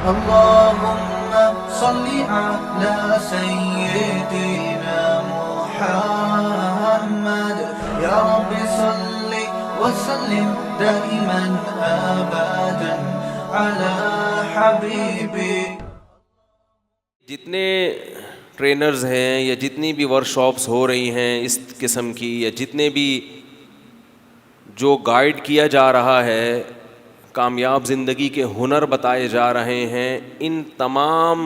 اللهم صل على سيدنا محمد يا رب صل وسلم دائما ابدا على حبيبي. جتنے ٹرینرز ہیں یا جتنی بھی ورکشاپس ہو رہی ہیں اس قسم کی، یا جتنے بھی جو گائیڈ کیا جا رہا ہے، کامیاب زندگی کے ہنر بتائے جا رہے ہیں، ان تمام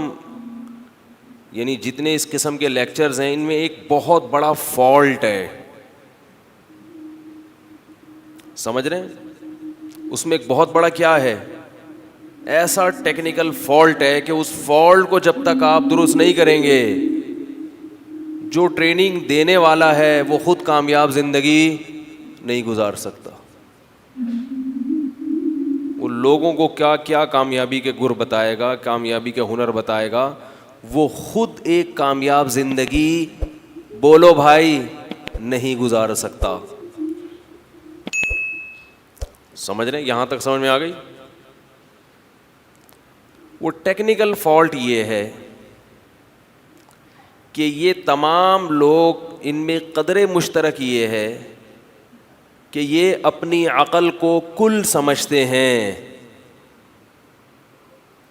یعنی جتنے اس قسم کے لیکچرز ہیں، ان میں ایک بہت بڑا فالٹ ہے. سمجھ رہے ہیں؟ اس میں ایک بہت بڑا کیا ہے؟ ایسا ٹیکنیکل فالٹ ہے کہ اس فالٹ کو جب تک آپ درست نہیں کریں گے، جو ٹریننگ دینے والا ہے وہ خود کامیاب زندگی نہیں گزار سکتا. وہ لوگوں کو کیا کیا کامیابی کے گر بتائے گا، کامیابی کے ہنر بتائے گا، وہ خود ایک کامیاب زندگی بولو بھائی نہیں گزار سکتا. سمجھ رہے ہیں؟ یہاں تک سمجھ میں آ گئی؟ وہ ٹیکنیکل فالٹ یہ ہے کہ یہ تمام لوگ، ان میں قدر مشترک یہ ہے کہ یہ اپنی عقل کو کل سمجھتے ہیں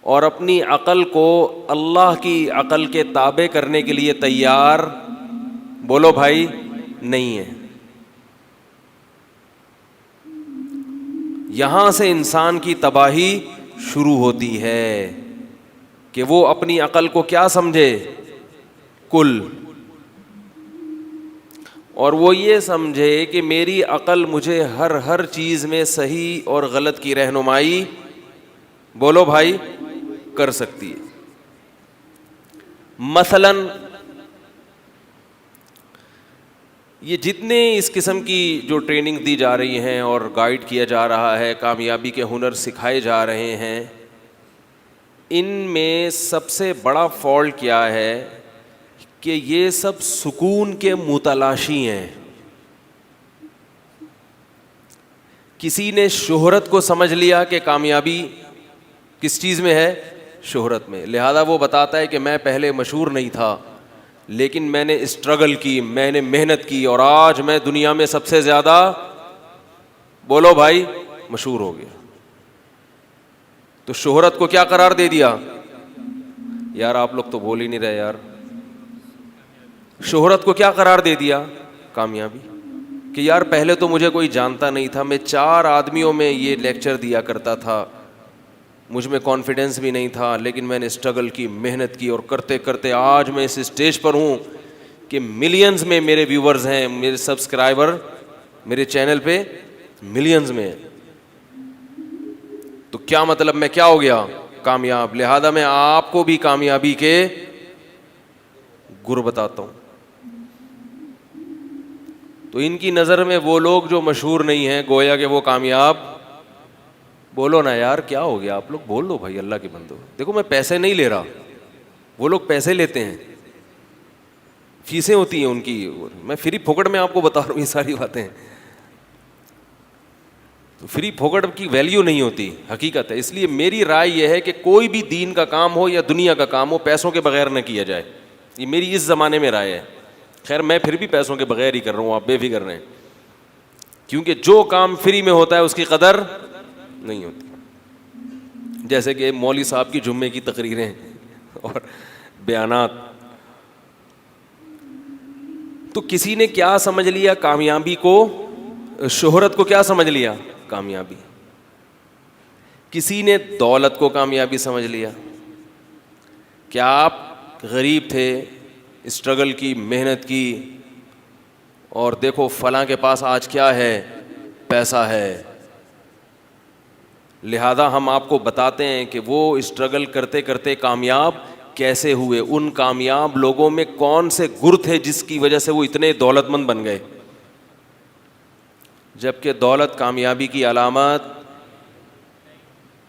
اور اپنی عقل کو اللہ کی عقل کے تابع کرنے کے لیے تیار بولو بھائی نہیں ہے. یہاں سے انسان کی تباہی شروع ہوتی ہے کہ وہ اپنی عقل کو کیا سمجھے؟ کل. اور وہ یہ سمجھے کہ میری عقل مجھے ہر چیز میں صحیح اور غلط کی رہنمائی بولو بھائی کر سکتی ہے. مثلاً یہ جتنے اس قسم کی جو ٹریننگ دی جا رہی ہیں اور گائیڈ کیا جا رہا ہے، کامیابی کے ہنر سکھائے جا رہے ہیں، ان میں سب سے بڑا فالٹ کیا ہے کہ یہ سب سکون کے متلاشی ہیں. کسی نے شہرت کو سمجھ لیا کہ کامیابی کس چیز میں ہے؟ شہرت میں. لہذا وہ بتاتا ہے کہ میں پہلے مشہور نہیں تھا، لیکن میں نے اسٹرگل کی، میں نے محنت کی، اور آج میں دنیا میں سب سے زیادہ بولو بھائی مشہور ہو گیا. تو شہرت کو کیا قرار دے دیا؟ یار آپ لوگ تو بول ہی نہیں رہے یار. شہرت کو کیا قرار دے دیا؟ کامیابی. کہ یار پہلے تو مجھے کوئی جانتا نہیں تھا، میں 4 آدمیوں میں یہ لیکچر دیا کرتا تھا، مجھ میں کانفیڈنس بھی نہیں تھا، لیکن میں نے اسٹرگل کی، محنت کی، اور کرتے کرتے آج میں اس اسٹیج پر ہوں کہ ملینز میں میرے ویورز ہیں، میرے سبسکرائبر میرے چینل پہ ملینز میں ہیں. تو کیا مطلب میں کیا ہو گیا؟ کامیاب. لہذا میں آپ کو بھی کامیابی کے گر بتاتا ہوں. تو ان کی نظر میں وہ لوگ جو مشہور نہیں ہیں گویا کہ وہ کامیاب. بولو نا یار کیا ہو گیا؟ آپ لوگ بول دو بھائی، اللہ کے بندو. دیکھو میں پیسے نہیں لے رہا، وہ لوگ پیسے لیتے ہیں، فیسیں ہوتی ہیں ان کی، میں فری پھوکٹ میں آپ کو بتا رہا ہوں یہ ساری باتیں. تو فری پھوکٹ کی ویلیو نہیں ہوتی، حقیقت ہے. اس لیے میری رائے یہ ہے کہ کوئی بھی دین کا کام ہو یا دنیا کا کام ہو، پیسوں کے بغیر نہ کیا جائے. یہ میری اس زمانے میں رائے ہے. خیر میں پھر بھی پیسوں کے بغیر ہی کر رہا ہوں، آپ بے فکر رہیں، کیونکہ جو کام فری میں ہوتا ہے اس کی قدر نہیں ہوتی. جیسے کہ مولوی صاحب کی جمعے کی تقریریں اور بیانات. تو کسی نے کیا سمجھ لیا کامیابی کو؟ شہرت کو کیا سمجھ لیا؟ کامیابی. کسی نے دولت کو کامیابی سمجھ لیا. کیا آپ غریب تھے، اسٹرگل کی، محنت کی، اور دیکھو فلاں کے پاس آج کیا ہے؟ پیسہ ہے. لہذا ہم آپ کو بتاتے ہیں کہ وہ اسٹرگل کرتے کرتے کامیاب کیسے ہوئے، ان کامیاب لوگوں میں کون سے گر تھے جس کی وجہ سے وہ اتنے دولت مند بن گئے. جبکہ دولت کامیابی کی علامت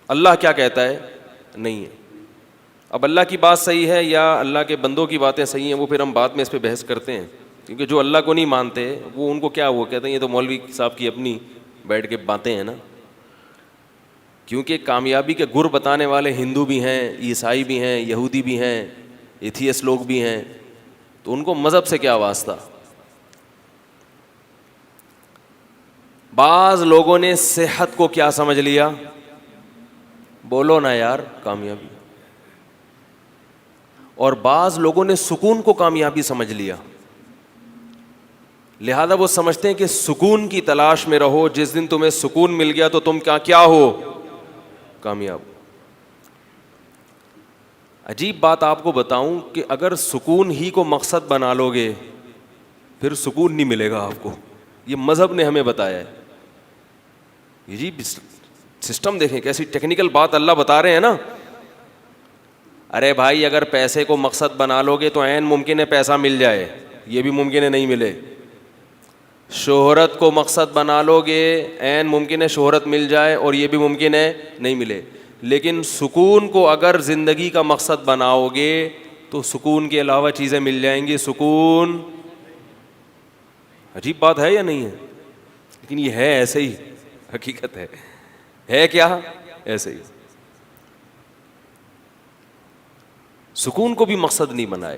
اللہ کیا کہتا ہے؟ نہیں ہے. اب اللہ کی بات صحیح ہے یا اللہ کے بندوں کی باتیں صحیح ہیں، وہ پھر ہم بعد میں اس پہ بحث کرتے ہیں. کیونکہ جو اللہ کو نہیں مانتے وہ ان کو کیا وہ کہتے ہیں یہ تو مولوی صاحب کی اپنی بیٹھ کے باتیں ہیں نا. کیونکہ کامیابی کے گر بتانے والے ہندو بھی ہیں، عیسائی بھی ہیں، یہودی بھی ہیں، ایتھیسٹ لوگ بھی ہیں، تو ان کو مذہب سے کیا واسطہ؟ بعض لوگوں نے صحت کو کیا سمجھ لیا؟ بولو نا یار، کامیابی. اور بعض لوگوں نے سکون کو کامیابی سمجھ لیا، لہذا وہ سمجھتے ہیں کہ سکون کی تلاش میں رہو، جس دن تمہیں سکون مل گیا تو تم کیا ہو؟ کامیاب. عجیب بات آپ کو بتاؤں کہ اگر سکون ہی کو مقصد بنا لو گے پھر سکون نہیں ملے گا آپ کو. یہ مذہب نے ہمیں بتایا ہے. یہ جی سسٹم دیکھیں کیسی ٹیکنیکل بات اللہ بتا رہے ہیں نا. ارے بھائی اگر پیسے کو مقصد بنا لو گے تو عین ممکن ہے پیسہ مل جائے، یہ بھی ممکن ہے نہیں ملے. شہرت کو مقصد بنا لو گے عین ممکن ہے شہرت مل جائے اور یہ بھی ممکن ہے نہیں ملے. لیکن سکون کو اگر زندگی کا مقصد بناؤ گے تو سکون کے علاوہ چیزیں مل جائیں گی. سکون عجیب بات ہے یا نہیں ہے؟ لیکن یہ ہے ایسے ہی، حقیقت ہے کیا ایسے ہی. سکون کو بھی مقصد نہیں بنائے.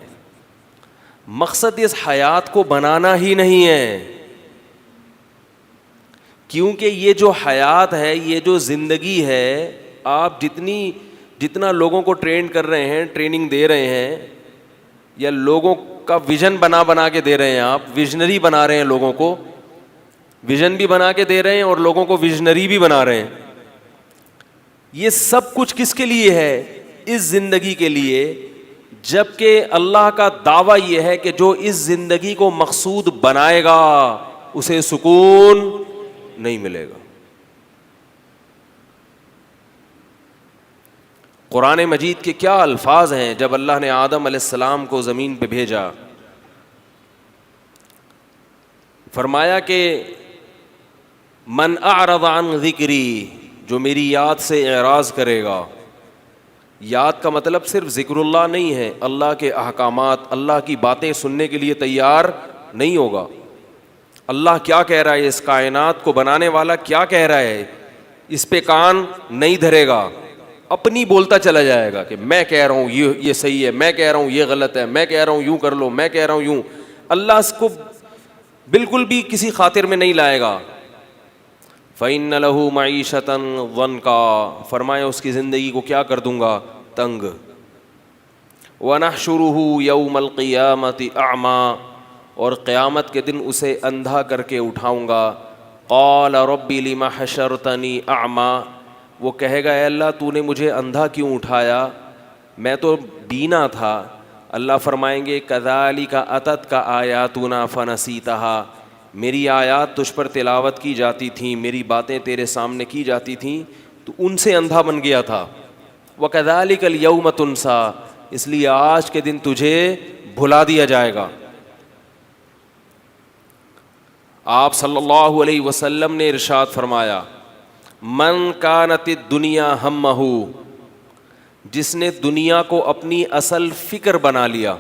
مقصد اس حیات کو بنانا ہی نہیں ہے، کیونکہ یہ جو حیات ہے، یہ جو زندگی ہے، آپ جتنا لوگوں کو ٹرین کر رہے ہیں، ٹریننگ دے رہے ہیں، یا لوگوں کا ویژن بنا کے دے رہے ہیں، آپ ویژنری بنا رہے ہیں، لوگوں کو ویژن بھی بنا کے دے رہے ہیں اور لوگوں کو ویژنری بھی بنا رہے ہیں. یہ سب کچھ کس کے لیے ہے؟ اس زندگی کے لیے. جبکہ اللہ کا دعویٰ یہ ہے کہ جو اس زندگی کو مقصود بنائے گا اسے سکون نہیں ملے گا. قرآن مجید کے کیا الفاظ ہیں جب اللہ نے آدم علیہ السلام کو زمین پہ بھیجا. فرمایا کہ من اعرض عن ذکری، جو میری یاد سے اعراض کرے گا. یاد کا مطلب صرف ذکر اللہ نہیں ہے، اللہ کے احکامات، اللہ کی باتیں سننے کے لیے تیار نہیں ہوگا. اللہ کیا کہہ رہا ہے، اس کائنات کو بنانے والا کیا کہہ رہا ہے، اس پہ کان نہیں دھرے گا، اپنی بولتا چلا جائے گا کہ میں کہہ رہا ہوں یہ صحیح ہے، میں کہہ رہا ہوں یہ غلط ہے، میں کہہ رہا ہوں یوں کر لو، میں کہہ رہا ہوں یوں. اللہ اس کو بالکل بھی کسی خاطر میں نہیں لائے گا. فَإِنَّ لَهُ مَعِيشَةً ضَنْكَا، فرمایا اس کی زندگی کو کیا کر دوں گا؟ تنگ. وَنَحْشُرُهُ يَوْمَ الْقِيَامَةِ أَعْمَى، اور قیامت کے دن اسے اندھا کر کے اٹھاؤں گا. قَالَ رَبِّ لِمَ حَشَرْتَنِي أَعْمَى، وہ کہے گا اے اللہ تو نے مجھے اندھا کیوں اٹھایا، میں تو بینا تھا. اللہ فرمائیں گے كَذَلِكَ أَتَتْكَ آيَاتُنَا فَنَسِيتَهَا، میری آیات تجھ پر تلاوت کی جاتی تھیں، میری باتیں تیرے سامنے کی جاتی تھیں تو ان سے اندھا بن گیا تھا. وَكَذَلِكَ الْيَوْمَ تُنْسَىٰ، اس لیے آج کے دن تجھے بھلا دیا جائے گا. آپ صلی اللہ علیہ وسلم نے ارشاد فرمایا من کانت الدنیا ہمہ، جس نے دنیا کو اپنی اصل فکر بنا لیا.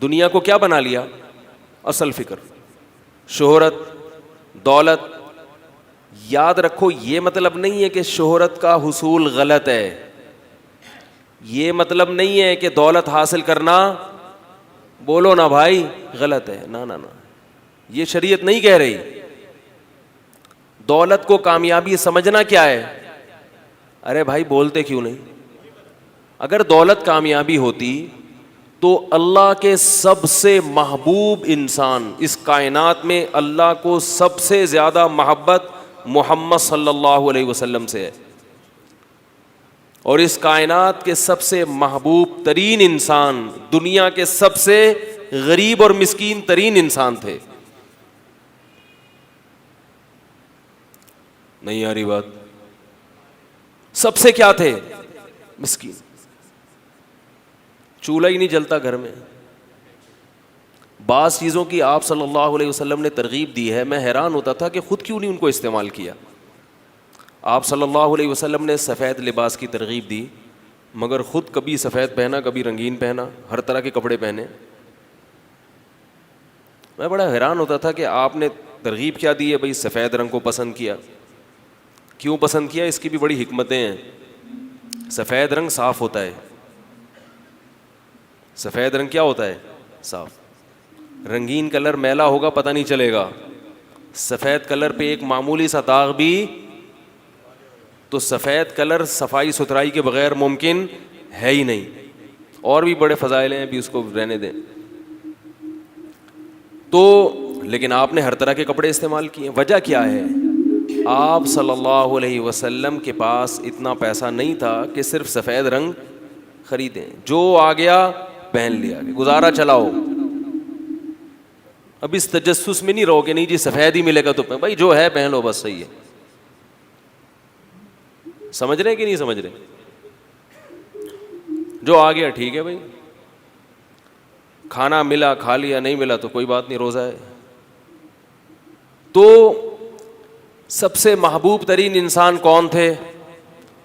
دنیا کو کیا بنا لیا؟ اصل فکر. شہرت، دولت. یاد رکھو یہ مطلب نہیں ہے کہ شہرت کا حصول غلط ہے، یہ مطلب نہیں ہے کہ دولت حاصل کرنا، بولو نا بھائی، غلط ہے. نا نا نا، یہ شریعت نہیں کہہ رہی. دولت کو کامیابی سمجھنا کیا ہے؟ ارے بھائی بولتے کیوں نہیں؟ اگر دولت کامیابی ہوتی تو اللہ کے سب سے محبوب انسان اس کائنات میں، اللہ کو سب سے زیادہ محبت محمد صلی اللہ علیہ وسلم سے ہے، اور اس کائنات کے سب سے محبوب ترین انسان دنیا کے سب سے غریب اور مسکین ترین انسان تھے. نہیں آ رہی بات؟ سب سے کیا تھے؟ مسکین. چولہا ہی نہیں جلتا گھر میں. بعض چیزوں کی آپ صلی اللہ علیہ وسلم نے ترغیب دی ہے، میں حیران ہوتا تھا کہ خود کیوں نہیں ان کو استعمال کیا. آپ صلی اللہ علیہ وسلم نے سفید لباس کی ترغیب دی، مگر خود کبھی سفید پہنا، کبھی رنگین پہنا، ہر طرح کے کپڑے پہنے. میں بڑا حیران ہوتا تھا کہ آپ نے ترغیب کیا دی ہے بھئی، سفید رنگ کو پسند کیا، کیوں پسند کیا؟ اس کی بھی بڑی حکمتیں ہیں. سفید رنگ صاف ہوتا ہے. سفید رنگ کیا ہوتا ہے؟ صاف. رنگین کلر میلا ہوگا پتہ نہیں چلے گا. سفید کلر پہ ایک معمولی سا داغ بھی، تو سفید کلر صفائی ستھرائی کے بغیر ممکن ہے ہی نہیں. اور بھی بڑے فضائل ہیں، ابھی اس کو رہنے دیں. تو لیکن آپ نے ہر طرح کے کپڑے استعمال کیے. وجہ کیا ہے؟ آپ صلی اللہ علیہ وسلم کے پاس اتنا پیسہ نہیں تھا کہ صرف سفید رنگ خریدیں. جو آ گیا پہن لیا، گزارا چلاؤ. اب اس تجسس میں نہیں رہو کہ نہیں جی سفید ہی ملے گا تو بھائی جو ہے پہن لو بس، صحیح ہے. سمجھ رہے کہ نہیں سمجھ رہے؟ جو آ گیا ٹھیک ہے بھائی، کھانا ملا کھا لیا، نہیں ملا تو کوئی بات نہیں، روزہ ہے. تو سب سے محبوب ترین انسان کون تھے؟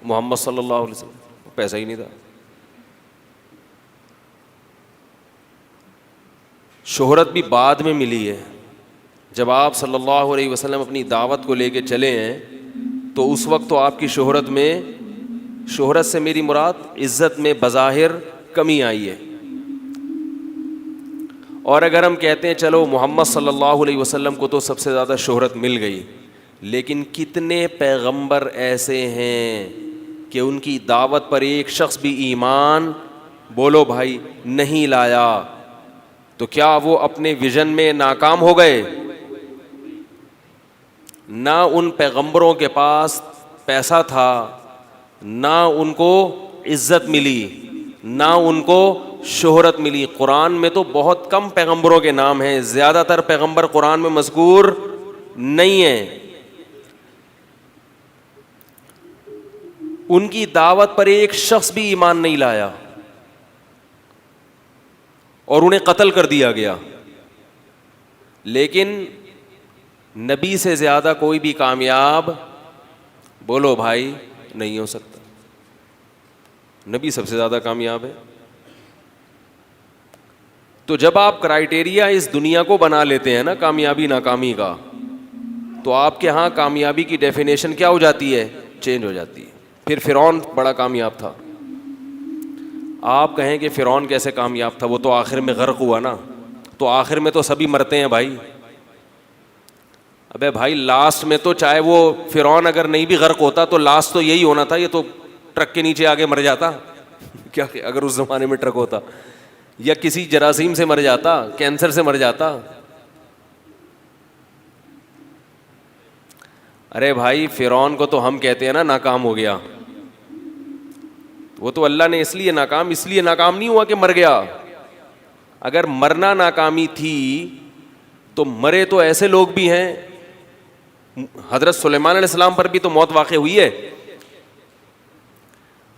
محمد صلی اللہ علیہ وسلم. پیسہ ہی نہیں تھا. شہرت بھی بعد میں ملی ہے. جب آپ صلی اللہ علیہ وسلم اپنی دعوت کو لے کے چلے ہیں تو اس وقت تو آپ کی شہرت میں، شہرت سے میری مراد عزت میں بظاہر کمی آئی ہے. اور اگر ہم کہتے ہیں چلو محمد صلی اللہ علیہ وسلم کو تو سب سے زیادہ شہرت مل گئی، لیکن کتنے پیغمبر ایسے ہیں کہ ان کی دعوت پر ایک شخص بھی ایمان بولو بھائی نہیں لایا؟ تو کیا وہ اپنے ویژن میں ناکام ہو گئے؟ نہ ان پیغمبروں کے پاس پیسہ تھا، نہ ان کو عزت ملی، نہ ان کو شہرت ملی. قرآن میں تو بہت کم پیغمبروں کے نام ہیں، زیادہ تر پیغمبر قرآن میں مذکور نہیں ہیں. ان کی دعوت پر ایک شخص بھی ایمان نہیں لایا اور انہیں قتل کر دیا گیا. لیکن نبی سے زیادہ کوئی بھی کامیاب بولو بھائی نہیں ہو سکتا. نبی سب سے زیادہ کامیاب ہے. تو جب آپ کرائیٹیریا اس دنیا کو بنا لیتے ہیں نا کامیابی ناکامی کا، تو آپ کے ہاں کامیابی کی ڈیفینیشن کیا ہو جاتی ہے؟ چینج ہو جاتی ہے. پھر فرعون بڑا کامیاب تھا. آپ کہیں کہ فرعون کیسے کامیاب تھا؟ وہ تو آخر میں غرق ہوا نا. تو آخر میں تو سبھی مرتے ہیں بھائی. ابے بھائی لاسٹ میں تو چاہے وہ فرعون اگر نہیں بھی غرق ہوتا تو لاسٹ تو یہی ہونا تھا، یہ تو ٹرک کے نیچے آگے مر جاتا کیا اگر اس زمانے میں ٹرک ہوتا، یا کسی جراثیم سے مر جاتا، کینسر سے مر جاتا. ارے بھائی فرعون کو تو ہم کہتے ہیں نا ناکام ہو گیا. وہ تو اللہ نے اس لیے ناکام نہیں ہوا کہ مر گیا. اگر مرنا ناکامی تھی تو مرے تو ایسے لوگ بھی ہیں. حضرت سلیمان علیہ السلام پر بھی تو موت واقع ہوئی ہے.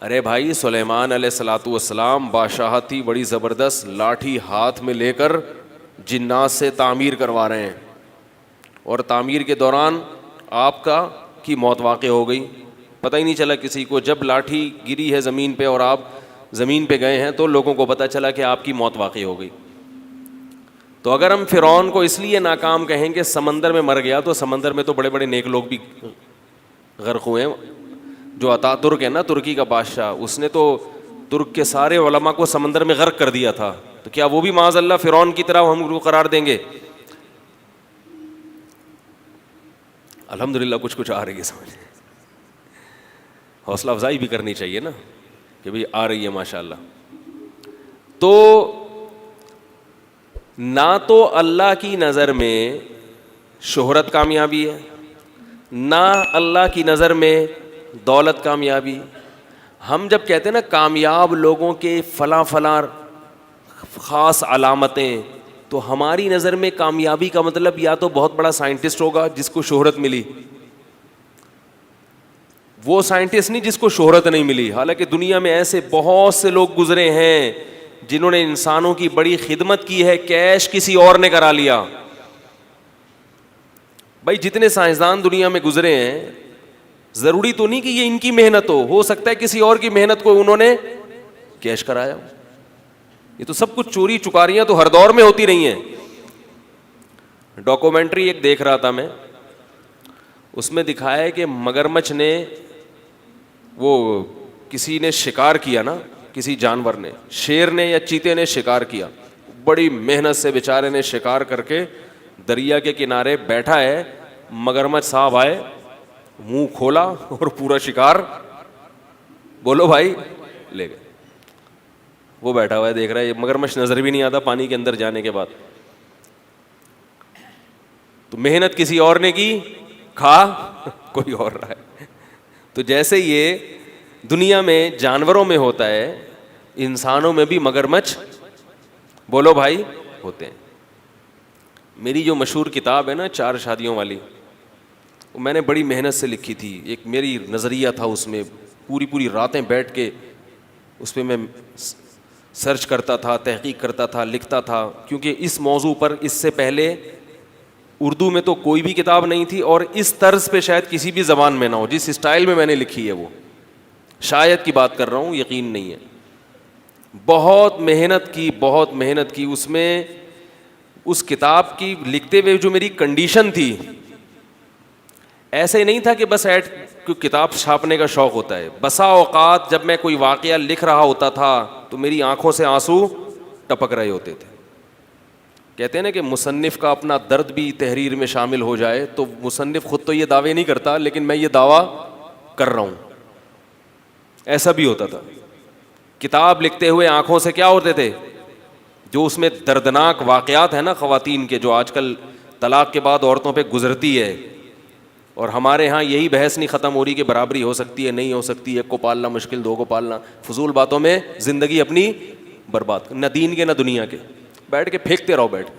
ارے بھائی سلیمان علیہ الصلوۃ والسلام بادشاہ تھی بڑی زبردست، لاٹھی ہاتھ میں لے کر جنات سے تعمیر کروا رہے ہیں، اور تعمیر کے دوران آپ کی موت واقع ہو گئی. پتہ ہی نہیں چلا کسی کو. جب لاٹھی گری ہے زمین پہ اور آپ زمین پہ گئے ہیں تو لوگوں کو پتہ چلا کہ آپ کی موت واقع ہو گئی. تو اگر ہم فرعون کو اس لیے ناکام کہیں کہ سمندر میں مر گیا، تو سمندر میں تو بڑے بڑے نیک لوگ بھی غرق ہوئے ہیں. جو عطا ترک ہے نا ترکی کا بادشاہ، اس نے تو ترک کے سارے علماء کو سمندر میں غرق کر دیا تھا. تو کیا وہ بھی معاذ اللہ فرعون کی طرح ہم قرار دیں گے؟ الحمدللہ کچھ آ رہی ہے سمجھ. حوصلہ افزائی بھی کرنی چاہیے نا کہ بھئی آ رہی ہے ماشاءاللہ. تو نہ تو اللہ کی نظر میں شہرت کامیابی ہے، نہ اللہ کی نظر میں دولت کامیابی. ہم جب کہتے ہیں نا کامیاب لوگوں کے فلاں خاص علامتیں، تو ہماری نظر میں کامیابی کا مطلب یا تو بہت بڑا سائنٹسٹ ہوگا جس کو شہرت ملی، وہ سائنٹسٹ نہیں جس کو شہرت نہیں ملی. حالانکہ دنیا میں ایسے بہت سے لوگ گزرے ہیں جنہوں نے انسانوں کی بڑی خدمت کی ہے، کیش کسی اور نے کرا لیا. بھائی جتنے سائنسدان دنیا میں گزرے ہیں، ضروری تو نہیں کہ یہ ان کی محنت ہو سکتا ہے کسی اور کی محنت کو انہوں نے کیش کرایا. یہ تو سب کچھ چوری چکاریاں تو ہر دور میں ہوتی رہی ہیں. ڈاکومنٹری ایک دیکھ رہا تھا میں، اس میں دکھایا ہے کہ مگرمچھ نے وہ کسی نے شکار کیا نا, کسی جانور نے, شیر نے یا چیتے نے شکار کیا, بڑی محنت سے بیچارے نے شکار کر کے دریا کے کنارے بیٹھا ہے, مگرمچھ صاحب آئے, منہ کھولا اور پورا شکار بولو بھائی لے گئے. وہ بیٹھا ہوا ہے دیکھ رہا ہے, مگرمچھ نظر بھی نہیں آتا پانی کے اندر جانے کے بعد. تو محنت کسی اور نے کی, کھا کوئی اور رہا ہے. تو جیسے یہ دنیا میں جانوروں میں ہوتا ہے, انسانوں میں بھی مگرمچھ بولو بھائی ہوتے ہیں. میری جو مشہور کتاب ہے نا 4 شادیوں والی, وہ میں نے بڑی محنت سے لکھی تھی. ایک میری نظریہ تھا اس میں, پوری راتیں بیٹھ کے اس پہ میں سرچ کرتا تھا, تحقیق کرتا تھا, لکھتا تھا, کیونکہ اس موضوع پر اس سے پہلے اردو میں تو کوئی بھی کتاب نہیں تھی, اور اس طرز پہ شاید کسی بھی زبان میں نہ ہو. جس اسٹائل میں نے لکھی ہے وہ شاید کی بات کر رہا ہوں, یقین نہیں ہے. بہت محنت کی اس میں. اس کتاب کی لکھتے ہوئے جو میری کنڈیشن تھی, ایسے نہیں تھا کہ بس کتاب چھاپنے کا شوق ہوتا ہے. بسا اوقات جب میں کوئی واقعہ لکھ رہا ہوتا تھا تو میری آنکھوں سے آنسو ٹپک رہے ہوتے تھے. کہتے ہیں نا کہ مصنف کا اپنا درد بھی تحریر میں شامل ہو جائے, تو مصنف خود تو یہ دعوے نہیں کرتا, لیکن میں یہ دعویٰ کر رہا ہوں. ایسا بھی ہوتا تھا. کتاب لکھتے ہوئے آنکھوں سے کیا ہوتے تھے, جو اس میں دردناک واقعات ہیں نا خواتین کے, جو آج کل طلاق کے بعد عورتوں پہ گزرتی ہے, اور ہمارے ہاں یہی بحث نہیں ختم ہو رہی کہ برابری ہو سکتی ہے نہیں ہو سکتی, ایک کو پالنا مشکل, 2 کو پالنا, فضول باتوں میں زندگی اپنی برباد, نہ دین کے نہ دنیا کے. بیٹھ کے پھینکتے رہو بیٹھ.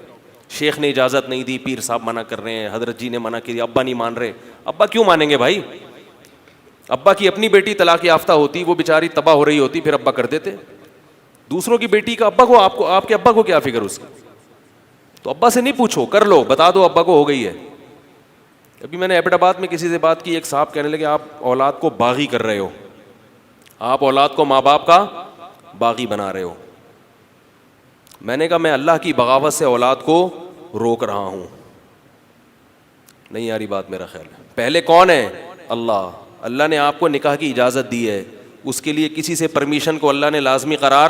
شیخ نے اجازت نہیں دی, پیر صاحب منع کر رہے ہیں, حضرت جی نے منع کی, ابا نہیں مان رہے. ابا کیوں مانیں گے بھائی؟ ابا کی اپنی بیٹی طلاق یافتہ ہوتی, وہ بیچاری تباہ ہو رہی ہوتی, پھر ابا کر دیتے. دوسروں کی بیٹی کا ابا کو, آپ کے ابا کو کیا فکر اس کی؟ تو ابا سے نہیں پوچھو, کر لو, بتا دو ابا کو ہو گئی ہے. ابھی میں نے ایبٹ آباد میں کسی سے بات کی, ایک صاحب کہنے لگے آپ اولاد کو باغی کر رہے ہو, آپ اولاد کو ماں باپ کا باغی بنا رہے ہو. میں نے کہا میں اللہ کی بغاوت سے اولاد کو روک رہا ہوں. نہیں یاری بات میرا خیال ہے. پہلے کون ہے؟ اللہ نے آپ کو نکاح کی اجازت دی ہے, اس کے لیے کسی سے پرمیشن کو اللہ نے لازمی قرار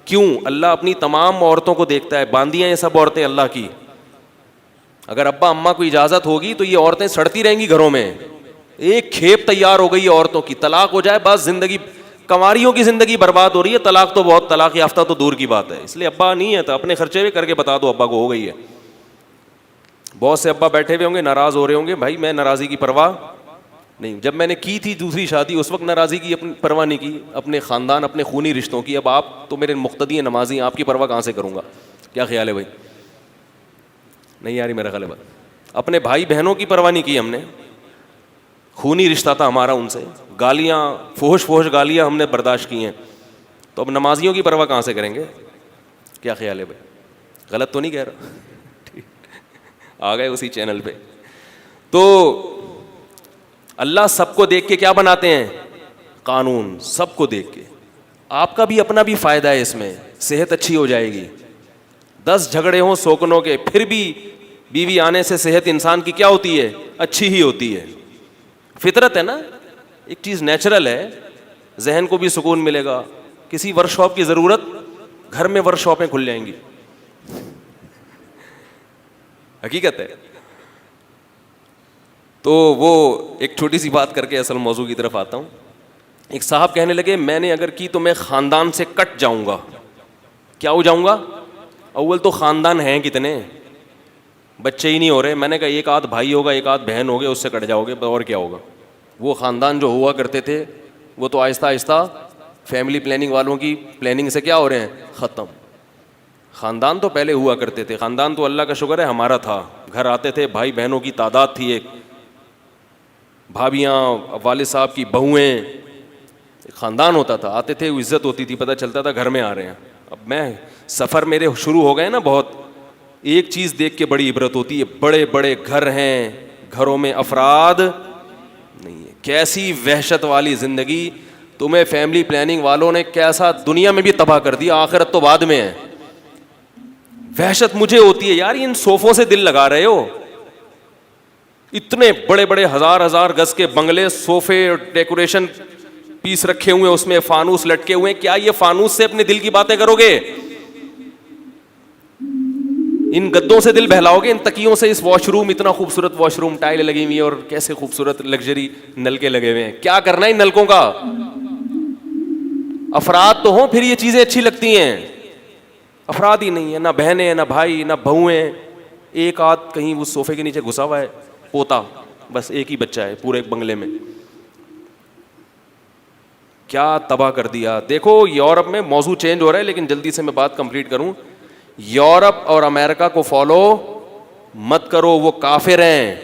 کیوں؟ اللہ اپنی تمام عورتوں کو دیکھتا ہے, باندیاں یہ سب عورتیں اللہ کی. اگر ابا اماں کو اجازت ہوگی تو یہ عورتیں سڑتی رہیں گی گھروں میں. ایک کھیپ تیار ہو گئی ہے عورتوں کی, طلاق ہو جائے بس زندگی, کنواریوں کی زندگی برباد ہو رہی ہے. طلاق تو بہت, طلاق یافتہ تو دور کی بات ہے. اس لیے ابا نہیں ہے تو اپنے خرچے بھی کر کے بتا دو ابا کو ہو گئی ہے. بہت سے ابا بیٹھے ہوئے ہوں گے, ناراض ہو رہے ہوں گے. بھائی میں ناراضی کی پرواہ نہیں. جب میں نے کی تھی دوسری شادی اس وقت ناراضی کی اپنی پرواہ نہیں کی, اپنے خاندان اپنے خونی رشتوں کی. اب آپ تو میرے مقتدی نمازی, آپ کی پرواہ کہاں سے کروں گا؟ کیا خیال ہے بھائی؟ نہیں یاری میرا خیال ہے. اپنے بھائی بہنوں کی پرواہ نہیں کی ہم نے, خونی رشتہ تھا ہمارا ان سے. گالیاں, فحش گالیاں ہم نے برداشت کی ہیں, تو اب نمازیوں کی پرواہ کہاں سے کریں گے؟ کیا خیال ہے بھائی؟ غلط تو نہیں کہہ رہا؟ آ گئے اسی چینل پہ. تو اللہ سب کو دیکھ کے کیا بناتے ہیں؟ قانون. سب کو دیکھ کے آپ کا بھی اپنا بھی فائدہ ہے اس میں, صحت اچھی ہو جائے گی. 10 جھگڑے ہوں سوکنوں کے, پھر بھی بیوی آنے سے صحت انسان کی کیا ہوتی ہے؟ اچھی ہی ہوتی ہے. فطرت ہے نا, ایک چیز نیچرل ہے. ذہن کو بھی سکون ملے گا. کسی ورک شاپ کی ضرورت, گھر میں ورک شاپیں کھل جائیں گی. حقیقت ہے. تو وہ ایک چھوٹی سی بات کر کے اصل موضوع کی طرف آتا ہوں. ایک صاحب کہنے لگے میں نے اگر کی تو میں خاندان سے کٹ جاؤں گا. کیا ہو جاؤں گا؟ اول تو خاندان ہیں کتنے, بچے ہی نہیں ہو رہے. میں نے کہا ایک آدھ بھائی ہوگا, ایک آدھ بہن ہوگے, اس سے کٹ جاؤ گے, اور کیا ہوگا؟ وہ خاندان جو ہوا کرتے تھے وہ تو آہستہ آہستہ فیملی پلاننگ والوں کی پلاننگ سے کیا ہو رہے ہیں؟ ختم. خاندان تو پہلے ہوا کرتے تھے. خاندان تو اللہ کا شکر ہے ہمارا تھا. گھر آتے تھے, بھائی بہنوں کی تعداد تھی, ایک بھابیاں, والد صاحب کی بہویں, خاندان ہوتا تھا. آتے تھے, عزت ہوتی تھی, پتہ چلتا تھا گھر میں آ رہے ہیں. اب میں سفر میرے شروع ہو گئے نا بہت, ایک چیز دیکھ کے بڑی عبرت ہوتی ہے. بڑے بڑے گھر ہیں, گھروں میں افراد نہیں ہے. کیسی وحشت والی زندگی. تمہیں فیملی پلاننگ والوں نے کیسا دنیا میں بھی تباہ کر دیا, آخرت تو بعد میں ہے. وحشت مجھے ہوتی ہے یار, ان صوفوں سے دل لگا رہے ہو, اتنے بڑے بڑے ہزار گز کے بنگلے, صوفے, ڈیکوریشن پیس رکھے ہوئے, اس میں فانوس لٹکے ہوئے. کیا یہ فانوس سے اپنے دل کی باتیں کرو گے؟ ان گدوں سے دل بہلاؤ گے؟ ان تکیوں سے؟ اس واش روم, اتنا خوبصورت واش روم, ٹائل لگی ہوئی ہیں اور کیسے خوبصورت لگژری نلکے لگے ہوئے ہیں. کیا کرنا ہے ان نلکوں کا؟ افراد تو ہوں پھر یہ چیزیں اچھی لگتی ہیں. افراد ہی نہیں ہے, نہ بہنیں ہیں, نہ بھائی, نہ بہو ہیں. ایک آدھ کہیں اس صوفے کے نیچے گھسا ہوا ہے, پوتا, بس ایک ہی بچہ ہے پورے بنگلے میں. کیا تباہ کر دیا. دیکھو یورپ میں, موضوع چینج ہو رہا ہے لیکن جلدی سے میں بات کمپلیٹ کروں. یورپ اور امریکہ کو فالو مت کرو, وہ کافر ہیں.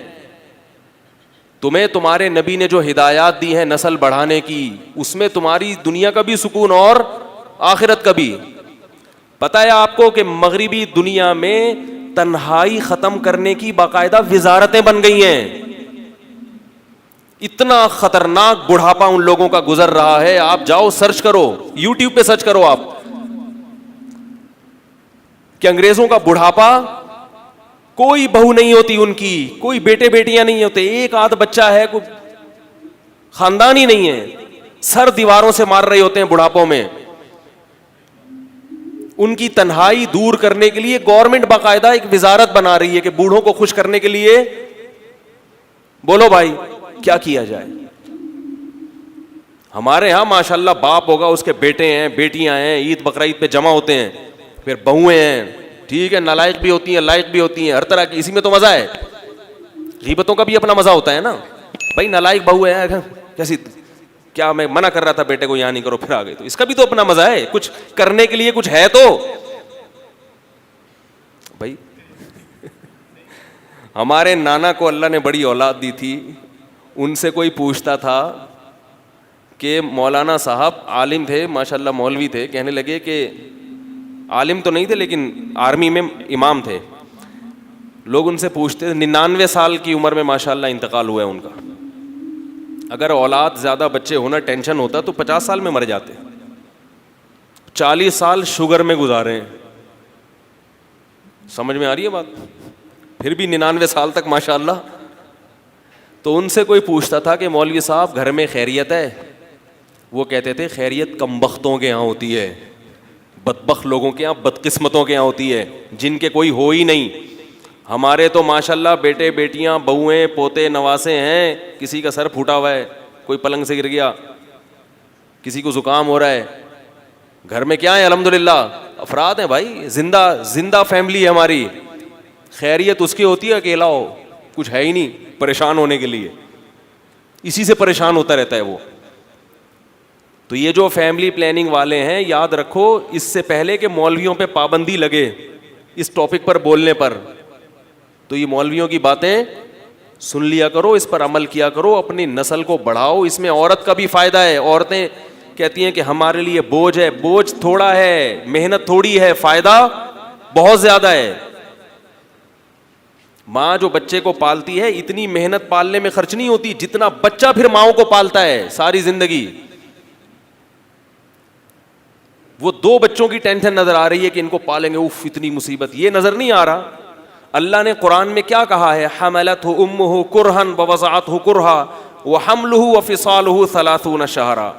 تمہیں تمہارے نبی نے جو ہدایات دی ہیں نسل بڑھانے کی, اس میں تمہاری دنیا کا بھی سکون اور آخرت کا بھی. پتہ ہے آپ کو کہ مغربی دنیا میں تنہائی ختم کرنے کی باقاعدہ وزارتیں بن گئی ہیں. اتنا خطرناک بڑھاپا ان لوگوں کا گزر رہا ہے. آپ جاؤ سرچ کرو, یوٹیوب پہ سرچ کرو آپ کہ انگریزوں کا بڑھاپا, کوئی بہو نہیں ہوتی ان کی, کوئی بیٹے بیٹیاں نہیں ہوتے, ایک آدھ بچہ ہے, کوئی خاندان ہی نہیں ہے. سر دیواروں سے مار رہے ہوتے ہیں بڑھاپوں میں. ان کی تنہائی دور کرنے کے لیے گورنمنٹ باقاعدہ ایک وزارت بنا رہی ہے کہ بوڑھوں کو خوش کرنے کے لیے. بولو بھائی کیا کیا جائے؟ ہمارے ہاں ماشاءاللہ باپ ہوگا, اس کے بیٹے ہیں, بیٹیاں ہیں, عید بقرعید پہ جمع ہوتے ہیں, پھر بہویں ہیں, ٹھیک ہے, نالائق بھی ہوتی ہیں, لائق بھی ہوتی ہیں, ہر طرح کی. اسی میں تو مزہ ہے. غیبتوں کا بھی اپنا مزہ ہوتا ہے نا بھائی. نالائق بہو ہے کیسی, کیا میں منع کر رہا تھا بیٹے کو یہاں نہیں کرو, پھر آ گئی, تو اس کا بھی تو اپنا مزہ ہے. کچھ کرنے کے لیے کچھ ہے تو بھائی. ہمارے نانا کو اللہ نے بڑی اولاد دی تھی. ان سے کوئی پوچھتا تھا کہ مولانا صاحب عالم تھے ماشاءاللہ, مولوی تھے, کہنے لگے کہ عالم تو نہیں تھے لیکن آرمی میں امام تھے. لوگ ان سے پوچھتے, 99 سال کی عمر میں ماشاءاللہ انتقال ہوا ہے ان کا. اگر اولاد زیادہ بچے ہونا ٹینشن ہوتا تو 50 سال میں مر جاتے. 40 سال شوگر میں گزارے ہیں. سمجھ میں آ رہی ہے بات؟ پھر بھی 99 سال تک ماشاءاللہ. تو ان سے کوئی پوچھتا تھا کہ مولوی صاحب گھر میں خیریت ہے؟ وہ کہتے تھے خیریت کم بختوں کے یہاں ہوتی ہے, بدبخت لوگوں کے یہاں, بدقسمتوں کے یہاں ہوتی ہے, جن کے کوئی ہو ہی نہیں. ہمارے تو ماشاءاللہ بیٹے بیٹیاں, بہویں, پوتے, نواسے ہیں. کسی کا سر پھوٹا ہوا ہے, کوئی پلنگ سے گر گیا, کسی کو زکام ہو رہا ہے. گھر میں کیا ہے الحمدللہ افراد ہیں بھائی, زندہ فیملی ہے ہماری. خیریت اس کی ہوتی ہے اکیلا ہو, کچھ ہے ہی نہیں پریشان ہونے کے لیے, اسی سے پریشان ہوتا رہتا ہے وہ. تو یہ جو فیملی پلاننگ والے ہیں, یاد رکھو اس سے پہلے کہ مولویوں پہ پابندی لگے اس ٹاپک پر بولنے پر, تو یہ مولویوں کی باتیں سن لیا کرو, اس پر عمل کیا کرو, اپنی نسل کو بڑھاؤ. اس میں عورت کا بھی فائدہ ہے. عورتیں کہتی ہیں کہ ہمارے لیے بوجھ ہے. بوجھ تھوڑا ہے, محنت تھوڑی ہے, فائدہ بہت زیادہ ہے. ماں جو بچے کو پالتی ہے اتنی محنت پالنے میں خرچ نہیں ہوتی جتنا بچہ پھر ماؤں کو پالتا ہے ساری زندگی. وہ 2 بچوں کی ٹینشن نظر آ رہی ہے کہ ان کو پالیں گے, اف اتنی مصیبت, یہ نظر نہیں آ رہا. اللہ نے قرآن میں کیا کہا ہے؟ حملتہ امہ کرہا ووضعتہ کرہا وحملہ وفصالہ 30 شہرا.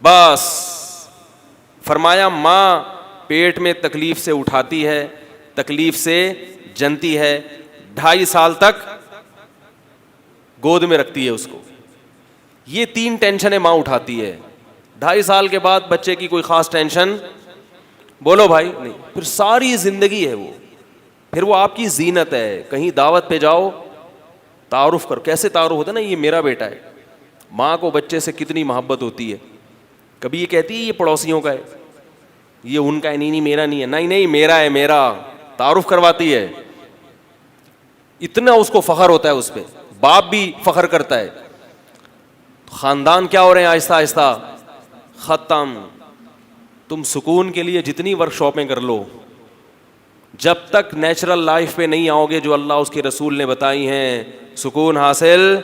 بس فرمایا ماں پیٹ میں تکلیف سے اٹھاتی ہے, تکلیف سے جنتی ہے, 2.5 سال تک گود میں رکھتی ہے اس کو. یہ 3 ٹینشنیں ماں اٹھاتی ہے. 2.5 سال کے بعد بچے کی کوئی خاص ٹینشن بولو بھائی نہیں. پھر ساری زندگی ہے وہ, پھر وہ آپ کی زینت ہے. کہیں دعوت پہ جاؤ, تعارف کرو. کیسے تعارف ہوتا ہے نا, یہ میرا بیٹا ہے. ماں کو بچے سے کتنی محبت ہوتی ہے. کبھی یہ کہتی ہے یہ پڑوسیوں کا ہے, یہ ان کا ہے, نہیں میرا نہیں ہے, نہیں میرا ہے, میرا. تعارف کرواتی ہے. اتنا اس کو فخر ہوتا ہے اس پہ. باپ بھی فخر کرتا ہے. خاندان کیا ہو رہے ہیں آہستہ آہستہ ختم. تم سکون کے لیے جتنی ورک شاپیں کر لو, جب تک نیچرل لائف پہ نہیں آؤ گے جو اللہ اس کے رسول نے بتائی ہیں, سکون حاصل.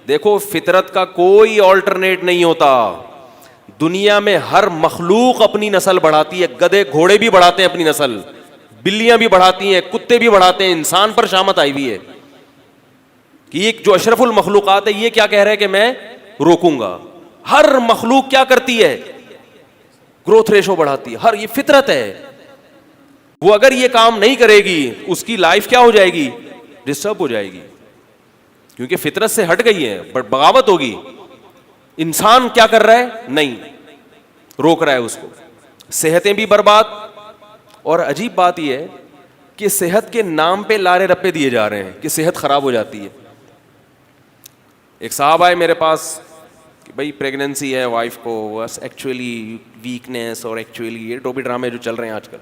دیکھو فطرت کا کوئی آلٹرنیٹ نہیں ہوتا. دنیا میں ہر مخلوق اپنی نسل بڑھاتی ہے. گدھے گھوڑے بھی بڑھاتے ہیں اپنی نسل, بلیاں بھی بڑھاتی ہیں, کتے بھی بڑھاتے ہیں, انسان پر شامت آئی ہوئی ہے. کہ یہ جو اشرف المخلوقات ہے یہ کیا کہہ رہا ہے کہ میں روکوں گا. ہر مخلوق کیا کرتی ہے؟ گروتھ ریشو بڑھاتی ہے. ہر یہ فطرت ہے. وہ اگر یہ کام نہیں کرے گی اس کی لائف کیا ہو جائے گی؟ ڈسٹرب ہو جائے گی, کیونکہ فطرت سے ہٹ گئی ہے, بغاوت ہوگی. انسان کیا کر رہا ہے؟ نہیں, روک رہا ہے اس کو. صحتیں بھی برباد. اور عجیب بات یہ ہے کہ صحت کے نام پہ لارے رپے دیے جا رہے ہیں کہ صحت خراب ہو جاتی ہے. ایک صاحب آئے میرے پاس کہ بھائی پریگننسی ہے وائف کو, بس ایکچولی ویکنیس اور ایکچولی یہ ٹوپی ڈرامے جو چل رہے ہیں آج کل,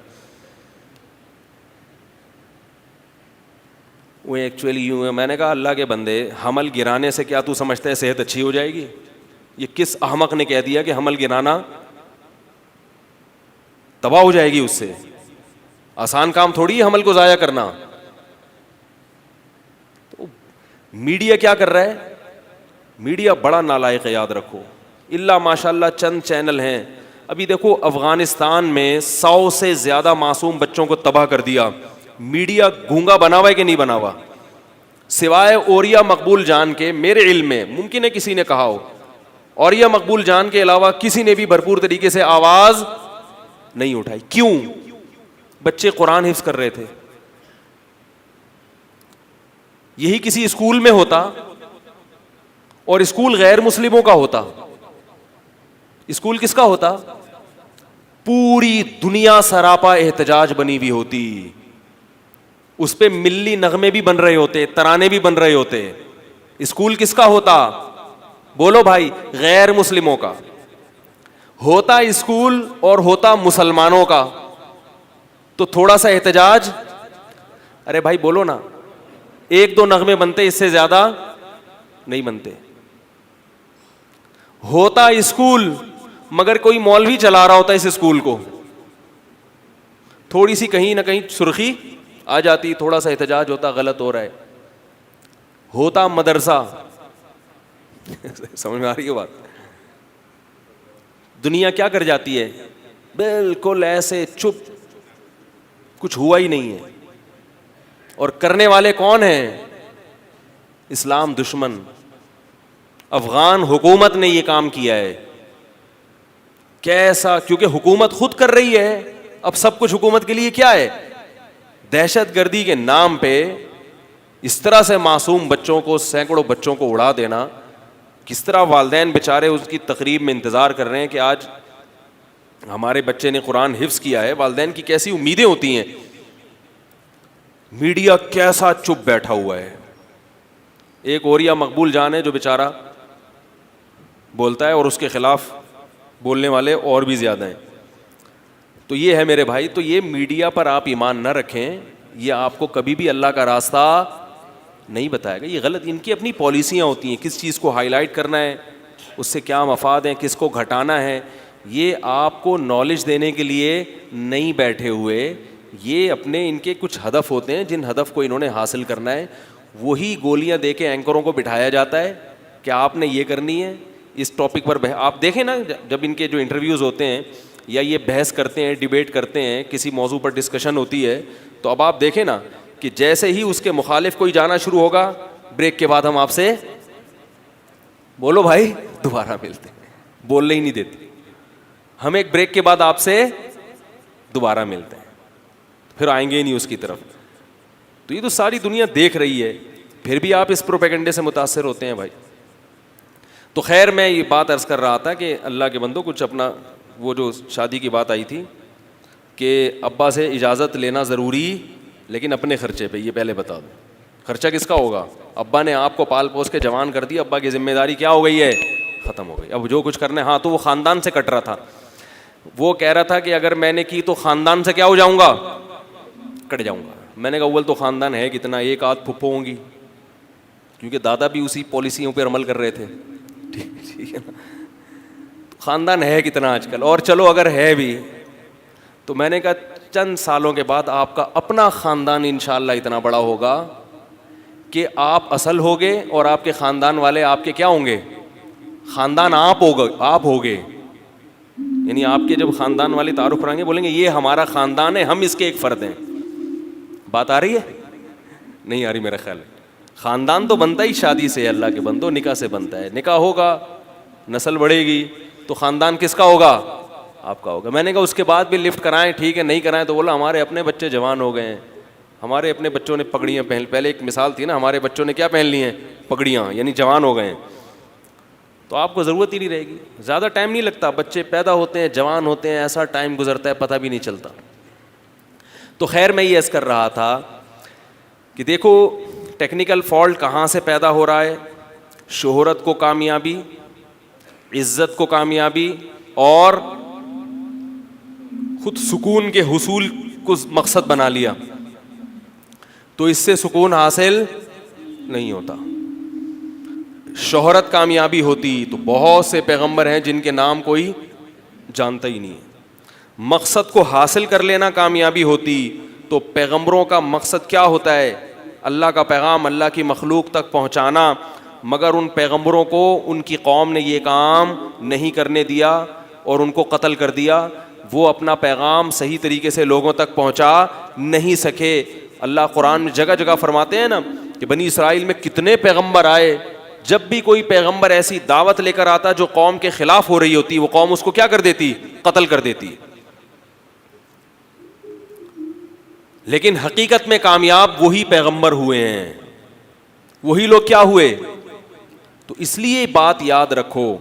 وہ ایکچولی یوں ہے. میں نے کہا اللہ کے بندے, حمل گرانے سے کیا تو سمجھتا ہے صحت اچھی ہو جائے گی؟ یہ کس احمق نے کہہ دیا کہ حمل گرانا تباہ ہو جائے گی اس سے؟ آسان کام تھوڑی ہے حمل کو ضائع کرنا. تو میڈیا کیا کر رہا ہے؟ میڈیا بڑا نالائق ہے, یاد رکھو. اللہ ماشاء اللہ چند چینل ہیں. ابھی دیکھو افغانستان میں 100 سے زیادہ معصوم بچوں کو تباہ کر دیا. میڈیا گونگا بنا ہوا ہے کہ نہیں بنا ہوا؟ سوائے اوریا مقبول جان کے, میرے علم میں, ممکن ہے کسی نے کہا ہو, اوریا مقبول جان کے علاوہ کسی نے بھی بھرپور طریقے سے آواز نہیں اٹھائی. کیوں؟ بچے قرآن حفظ کر رہے تھے. یہی کسی اسکول میں ہوتا اور اسکول غیر مسلموں کا ہوتا, اسکول کس کا ہوتا؟ پوری دنیا سراپا احتجاج بنی ہوئی ہوتی. اس پہ ملی نغمے بھی بن رہے ہوتے, ترانے بھی بن رہے ہوتے. اسکول کس کا ہوتا؟ بولو بھائی, غیر مسلموں کا ہوتا اسکول اور ہوتا مسلمانوں کا. تو تھوڑا سا احتجاج, ارے بھائی بولو نا, 1-2 نغمے بنتے, اس سے زیادہ نہیں بنتے. ہوتا اسکول مگر کوئی مولوی چلا رہا ہوتا اس اسکول کو, تھوڑی سی کہیں نہ کہیں سرخی آ جاتی, تھوڑا سا احتجاج ہوتا, غلط ہو رہا ہے. ہوتا مدرسہ, سمجھ میں آ رہی ہے بات؟ دنیا کیا کر جاتی ہے؟ بالکل ایسے چپ, کچھ ہوا ہی نہیں ہے. اور کرنے والے کون ہیں؟ اسلام دشمن. افغان حکومت نے یہ کام کیا ہے. کیسا؟ کیونکہ حکومت خود کر رہی ہے. اب سب کچھ حکومت کے لیے کیا ہے؟ دہشت گردی کے نام پہ اس طرح سے معصوم بچوں کو, سینکڑوں بچوں کو اڑا دینا. کس طرح والدین بیچارے اس کی تقریب میں انتظار کر رہے ہیں کہ آج ہمارے بچے نے قرآن حفظ کیا ہے. والدین کی کیسی امیدیں ہوتی ہیں. میڈیا کیسا چپ بیٹھا ہوا ہے. ایک اوریا مقبول جان ہے جو بیچارہ بولتا ہے, اور اس کے خلاف بولنے والے اور بھی زیادہ ہیں. تو یہ ہے میرے بھائی, تو یہ میڈیا پر آپ ایمان نہ رکھیں, یہ آپ کو کبھی بھی اللہ کا راستہ نہیں بتائے گا. یہ غلط, ان کی اپنی پالیسیاں ہوتی ہیں, کس چیز کو ہائی لائٹ کرنا ہے, اس سے کیا مفاد ہیں, کس کو گھٹانا ہے. یہ آپ کو نالج دینے کے لیے نہیں بیٹھے ہوئے, یہ اپنے ان کے کچھ ہدف ہوتے ہیں جن ہدف کو انہوں نے حاصل کرنا ہے. وہی گولیاں دے کے اینکروں کو بٹھایا جاتا ہے کہ آپ نے یہ کرنی ہے, اس ٹاپک پر آپ دیکھیں نا, جب ان کے جو انٹرویوز ہوتے ہیں یا یہ بحث کرتے ہیں, ڈیبیٹ کرتے ہیں, کسی موضوع پر ڈسکشن ہوتی ہے, تو اب آپ دیکھیں نا کہ جیسے ہی اس کے مخالف کوئی جانا شروع ہوگا, بریک کے بعد ہم آپ سے, بولو بھائی, دوبارہ ملتے ہیں, بولنے ہی نہیں دیتے. ہم ایک بریک کے بعد آپ سے دوبارہ ملتے ہیں, پھر آئیں گے ہی نہیں اس کی طرف. تو یہ تو ساری دنیا دیکھ رہی ہے, پھر بھی آپ اس پروپیگنڈے سے متاثر ہوتے ہیں بھائی. تو خیر میں یہ بات عرض کر رہا تھا کہ اللہ کے بندوں, کچھ اپنا وہ جو شادی کی بات آئی تھی کہ ابا سے اجازت لینا ضروری لیکن اپنے خرچے پہ, یہ پہلے بتا دو خرچہ کس کا ہوگا؟ ابا نے آپ کو پال پوس کے جوان کر دیا, ابا کی ذمہ داری کیا ہو گئی ہے؟ ختم ہو گئی. اب جو کچھ کرنا ہے, ہاں تو وہ خاندان سے کٹ رہا تھا, وہ کہہ رہا تھا کہ اگر میں نے کی تو خاندان سے کیا ہو جاؤں گا؟ کٹ جاؤں گا. میں نے کہا اول تو خاندان ہے کتنا, ایک آدھ پھپھو ہوں گی, کیونکہ دادا بھی اسی پالیسیوں پہ عمل کر رہے تھے. ٹھیک ہے نا, خاندان ہے کتنا آج کل؟ اور چلو اگر ہے بھی تو میں نے کہا چند سالوں کے بعد آپ کا اپنا خاندان انشاءاللہ اتنا بڑا ہوگا کہ آپ اصل ہوگے اور آپ کے خاندان والے آپ کے کیا ہوں گے؟ خاندان آپ ہوگے. یعنی آپ کے جب خاندان والے تعارف کرائیں گے بولیں گے یہ ہمارا خاندان ہے, ہم اس کے ایک فرد ہیں. بات آ رہی ہے؟ نہیں آ رہی میرا خیال ہے. خاندان تو بنتا ہی شادی سے، اللہ کے بندو، نکاح سے بنتا ہے. نکاح ہوگا، نسل بڑھے گی تو خاندان کس کا ہوگا؟ آپ کا ہوگا. میں نے کہا اس کے بعد بھی لفٹ کرائیں ٹھیک ہے، نہیں کرائیں تو بولا ہمارے اپنے بچے جوان ہو گئے ہیں، ہمارے اپنے بچوں نے پگڑیاں پہن، پہلے ایک مثال تھی نا، ہمارے بچوں نے کیا پہن لی ہیں؟ پگڑیاں، یعنی جوان ہو گئے ہیں. تو آپ کو ضرورت ہی نہیں رہے گی. زیادہ ٹائم نہیں لگتا، بچے پیدا ہوتے ہیں، جوان ہوتے ہیں، ایسا ٹائم گزرتا ہے پتہ بھی نہیں چلتا. تو خیر میں یہ عرض کر رہا تھا کہ دیکھو ٹیکنیکل فالٹ کہاں سے پیدا ہو رہا ہے. شہرت کو کامیابی، عزت کو کامیابی اور خود سکون کے حصول کو مقصد بنا لیا تو اس سے سکون حاصل نہیں ہوتا. شہرت کامیابی ہوتی تو بہت سے پیغمبر ہیں جن کے نام کوئی جانتا ہی نہیں ہے. مقصد کو حاصل کر لینا کامیابی ہوتی تو پیغمبروں کا مقصد کیا ہوتا ہے؟ اللہ کا پیغام اللہ کی مخلوق تک پہنچانا. مگر ان پیغمبروں کو ان کی قوم نے یہ کام نہیں کرنے دیا اور ان کو قتل کر دیا. وہ اپنا پیغام صحیح طریقے سے لوگوں تک پہنچا نہیں سکے. اللہ قرآن میں جگہ جگہ فرماتے ہیں نا کہ بنی اسرائیل میں کتنے پیغمبر آئے، جب بھی کوئی پیغمبر ایسی دعوت لے کر آتا جو قوم کے خلاف ہو رہی ہوتی، وہ قوم اس کو کیا کر دیتی؟ قتل کر دیتی. لیکن حقیقت میں کامیاب وہی پیغمبر ہوئے ہیں، وہی لوگ کیا ہوئے. تو اس لیے بات یاد رکھو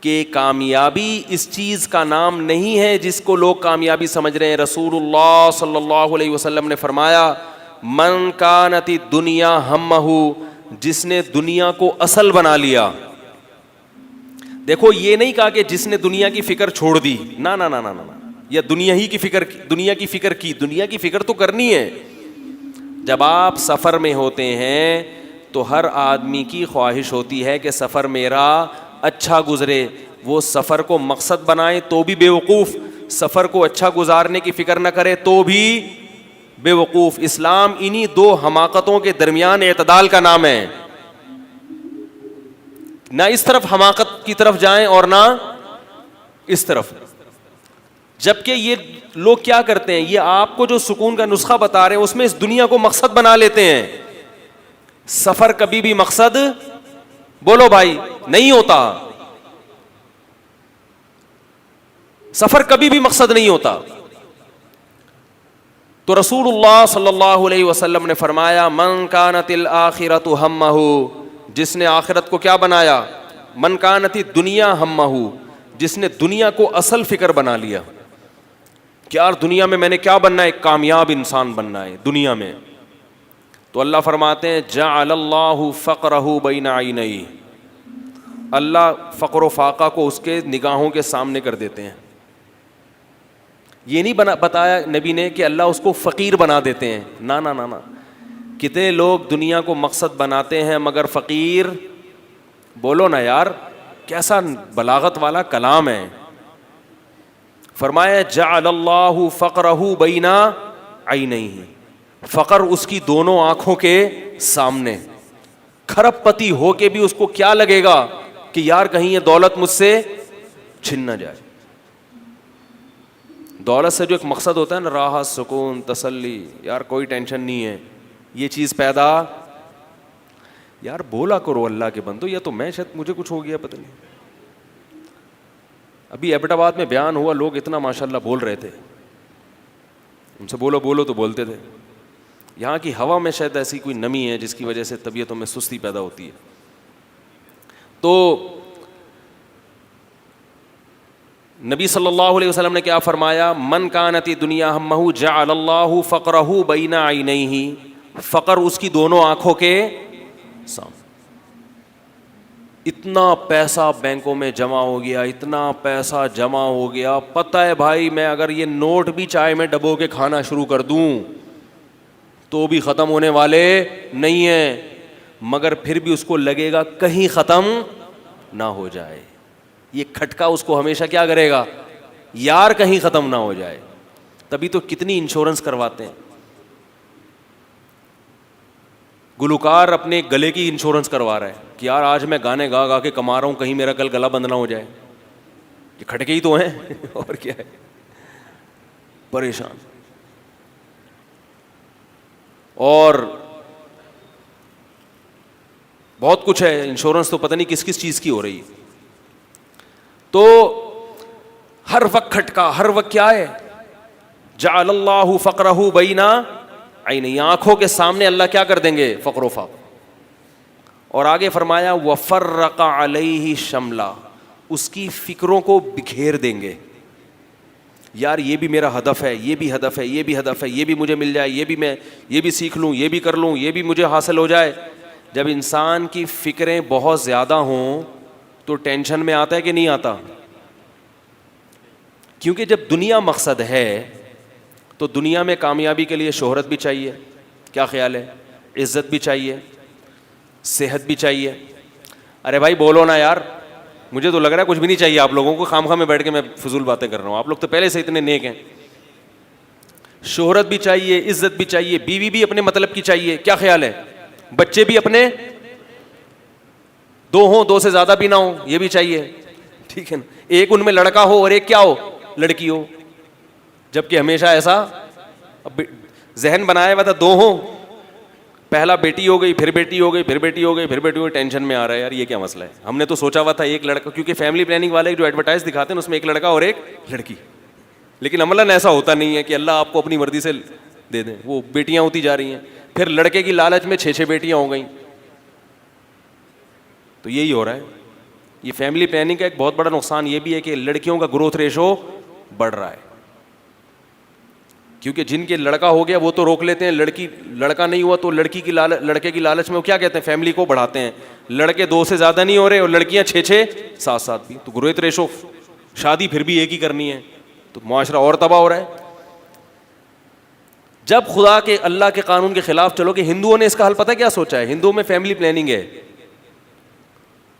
کہ کامیابی اس چیز کا نام نہیں ہے جس کو لوگ کامیابی سمجھ رہے ہیں. رسول اللہ صلی اللہ علیہ وسلم نے فرمایا من کانت الدنیا ہمہ، جس نے دنیا کو اصل بنا لیا. دیکھو یہ نہیں کہا کہ جس نے دنیا کی فکر چھوڑ دی، نہ نہ نہ نہ نہ، یا دنیا کی فکر کی. دنیا کی فکر تو کرنی ہے. جب آپ سفر میں ہوتے ہیں تو ہر آدمی کی خواہش ہوتی ہے کہ سفر میرا اچھا گزرے. وہ سفر کو مقصد بنائے تو بھی بے وقوف، سفر کو اچھا گزارنے کی فکر نہ کرے تو بھی بے وقوف. اسلام انہی دو حماقتوں کے درمیان اعتدال کا نام ہے. نہ اس طرف حماقت کی طرف جائیں اور نہ اس طرف. جبکہ یہ لوگ کیا کرتے ہیں، یہ آپ کو جو سکون کا نسخہ بتا رہے ہیں اس میں اس دنیا کو مقصد بنا لیتے ہیں. سفر کبھی بھی مقصد، بولو بھائی، نہیں ہوتا. سفر کبھی بھی مقصد نہیں ہوتا. تو رسول اللہ صلی اللہ علیہ وسلم نے فرمایا من کانت الآخرۃ ہمہ، جس نے آخرت کو کیا بنایا. من کانت الدنیا ہمہ، جس نے دنیا کو اصل فکر بنا لیا کہ یار دنیا میں نے کیا بننا ہے، ایک کامیاب انسان بننا ہے دنیا میں. تو اللہ فرماتے ہیں جعل اللہ فقرہ بین عینیہ، اللہ فقر و فاقہ کو اس کے نگاہوں کے سامنے کر دیتے ہیں. یہ نہیں بتایا نبی نے کہ اللہ اس کو فقیر بنا دیتے ہیں، نہ نہ نہ نہ. کتنے لوگ دنیا کو مقصد بناتے ہیں مگر فقیر. بولو نا یار، کیسا بلاغت والا کلام ہے. فرمایا جعل اللہ فقرہ بین عینیہ، فقر اس کی دونوں آنکھوں کے سامنے. کھرب پتی ہو کے بھی اس کو کیا لگے گا کہ یار کہیں یہ دولت مجھ سے چھن نہ جائے. دولت سے جو ایک مقصد ہوتا ہے نا، راحت، سکون، تسلی، یار کوئی ٹینشن نہیں ہے، یہ چیز پیدا. یار بولا کرو اللہ کے بندو، یا تو میں شاید مجھے کچھ ہو گیا پتہ نہیں. ابھی ایبٹ آباد میں بیان ہوا، لوگ اتنا ماشاءاللہ بول رہے تھے، ان سے بولو بولو تو بولتے تھے. یہاں کی ہوا میں شاید ایسی کوئی نمی ہے جس کی وجہ سے طبیعتوں میں سستی پیدا ہوتی ہے. تو نبی صلی اللہ علیہ وسلم نے کیا فرمایا، من کانت دنیا ہمہ جعل اللہ فقرہ بین عینیہ، فقر اس کی دونوں آنکھوں کے سامنے. اتنا پیسہ بینکوں میں جمع ہو گیا، اتنا پیسہ جمع ہو گیا، پتہ ہے بھائی میں اگر یہ نوٹ بھی چائے میں ڈبو کے کھانا شروع کر دوں تو بھی ختم ہونے والے نہیں ہیں. مگر پھر بھی اس کو لگے گا کہیں ختم نہ ہو جائے. یہ کھٹکا اس کو ہمیشہ کیا کرے گا، یار کہیں ختم نہ ہو جائے. تبھی تو کتنی انشورنس کرواتے ہیں. گلوکار اپنے گلے کی انشورنس کروا رہا ہے کہ یار آج میں گانے گا گا کے کما رہا ہوں، کہیں میرا کل گلا بند نہ ہو جائے. یہ کھٹکے ہی تو ہیں اور کیا ہے، پریشان. اور بہت کچھ ہے, انشورنس تو پتہ نہیں کس کس چیز کی ہو رہی ہے. تو ہر وقت کھٹکا, ہر وقت کیا ہے, جعل اللہ فقرہ بین عینیہ, آنکھوں کے سامنے اللہ کیا کر دیں گے, فقر و فاقہ. اور آگے فرمایا وفرق علیہ شملہ, اس کی فکروں کو بکھیر دیں گے. یار یہ بھی میرا ہدف ہے, یہ بھی ہدف ہے, یہ بھی ہدف ہے, یہ بھی مجھے مل جائے, یہ بھی میں یہ بھی سیکھ لوں, یہ بھی کر لوں, یہ بھی مجھے حاصل ہو جائے. جب انسان کی فکریں بہت زیادہ ہوں تو ٹینشن میں آتا ہے کہ نہیں آتا؟ کیونکہ جب دنیا مقصد ہے تو دنیا میں کامیابی کے لیے شہرت بھی چاہیے, کیا خیال ہے, عزت بھی چاہیے, صحت بھی چاہیے. ارے بھائی بولو نا یار, مجھے تو لگ رہا ہے کچھ بھی نہیں چاہیے آپ لوگوں کو, خام خواہ میں بیٹھ کے میں فضول باتیں کر رہا ہوں. آپ لوگ تو پہلے سے اتنے نیک ہیں. شہرت بھی چاہیے, عزت بھی چاہیے, بیوی بھی اپنے مطلب کی چاہیے, کیا خیال ہے, بچے بھی اپنے دو ہوں, دو سے زیادہ بھی نہ ہوں, یہ بھی چاہیے, ٹھیک ہے نا. ایک ان میں لڑکا ہو اور ایک کیا ہو, لڑکی ہو. جبکہ ہمیشہ ایسا ذہن بنایا ہوا تھا دو ہوں, پہلا بیٹی ہو گئی, پھر بیٹی ہو گئی, پھر بیٹی ہو گئی, پھر بیٹی ہو گئی. ٹینشن میں آ رہا ہے یار یہ کیا مسئلہ ہے. ہم نے تو سوچا ہوا تھا ایک لڑکا, کیونکہ فیملی پلاننگ والے جو ایڈورٹائز دکھاتے ہیں اس میں ایک لڑکا اور ایک لڑکی, لیکن عملاً ایسا ہوتا نہیں ہے کہ اللہ آپ کو اپنی مرضی سے دے دیں. وہ بیٹیاں ہوتی جا رہی ہیں, پھر لڑکے کی لالچ میں 6 بیٹیاں ہو گئیں. تو یہی ہو رہا ہے. یہ فیملی پلاننگ کا ایک بہت بڑا نقصان یہ بھی ہے کہ لڑکیوں کا گروتھ ریشو بڑھ رہا ہے, کیونکہ جن کے لڑکا ہو گیا وہ تو روک لیتے ہیں, لڑکا نہیں ہوا تو لڑکے کی لالچ میں وہ کیا کہتے ہیں, فیملی کو بڑھاتے ہیں. لڑکے 2 سے زیادہ نہیں ہو رہے اور لڑکیاں 6 7 بھی, تو گروتھ ریشو, شادی پھر بھی ایک ہی کرنی ہے, تو معاشرہ اور تباہ ہو رہا ہے. جب خدا کے اللہ کے قانون کے خلاف چلو گے, ہندوؤں نے اس کا حل پتہ کیا سوچا ہے, ہندوؤں میں فیملی پلاننگ ہے,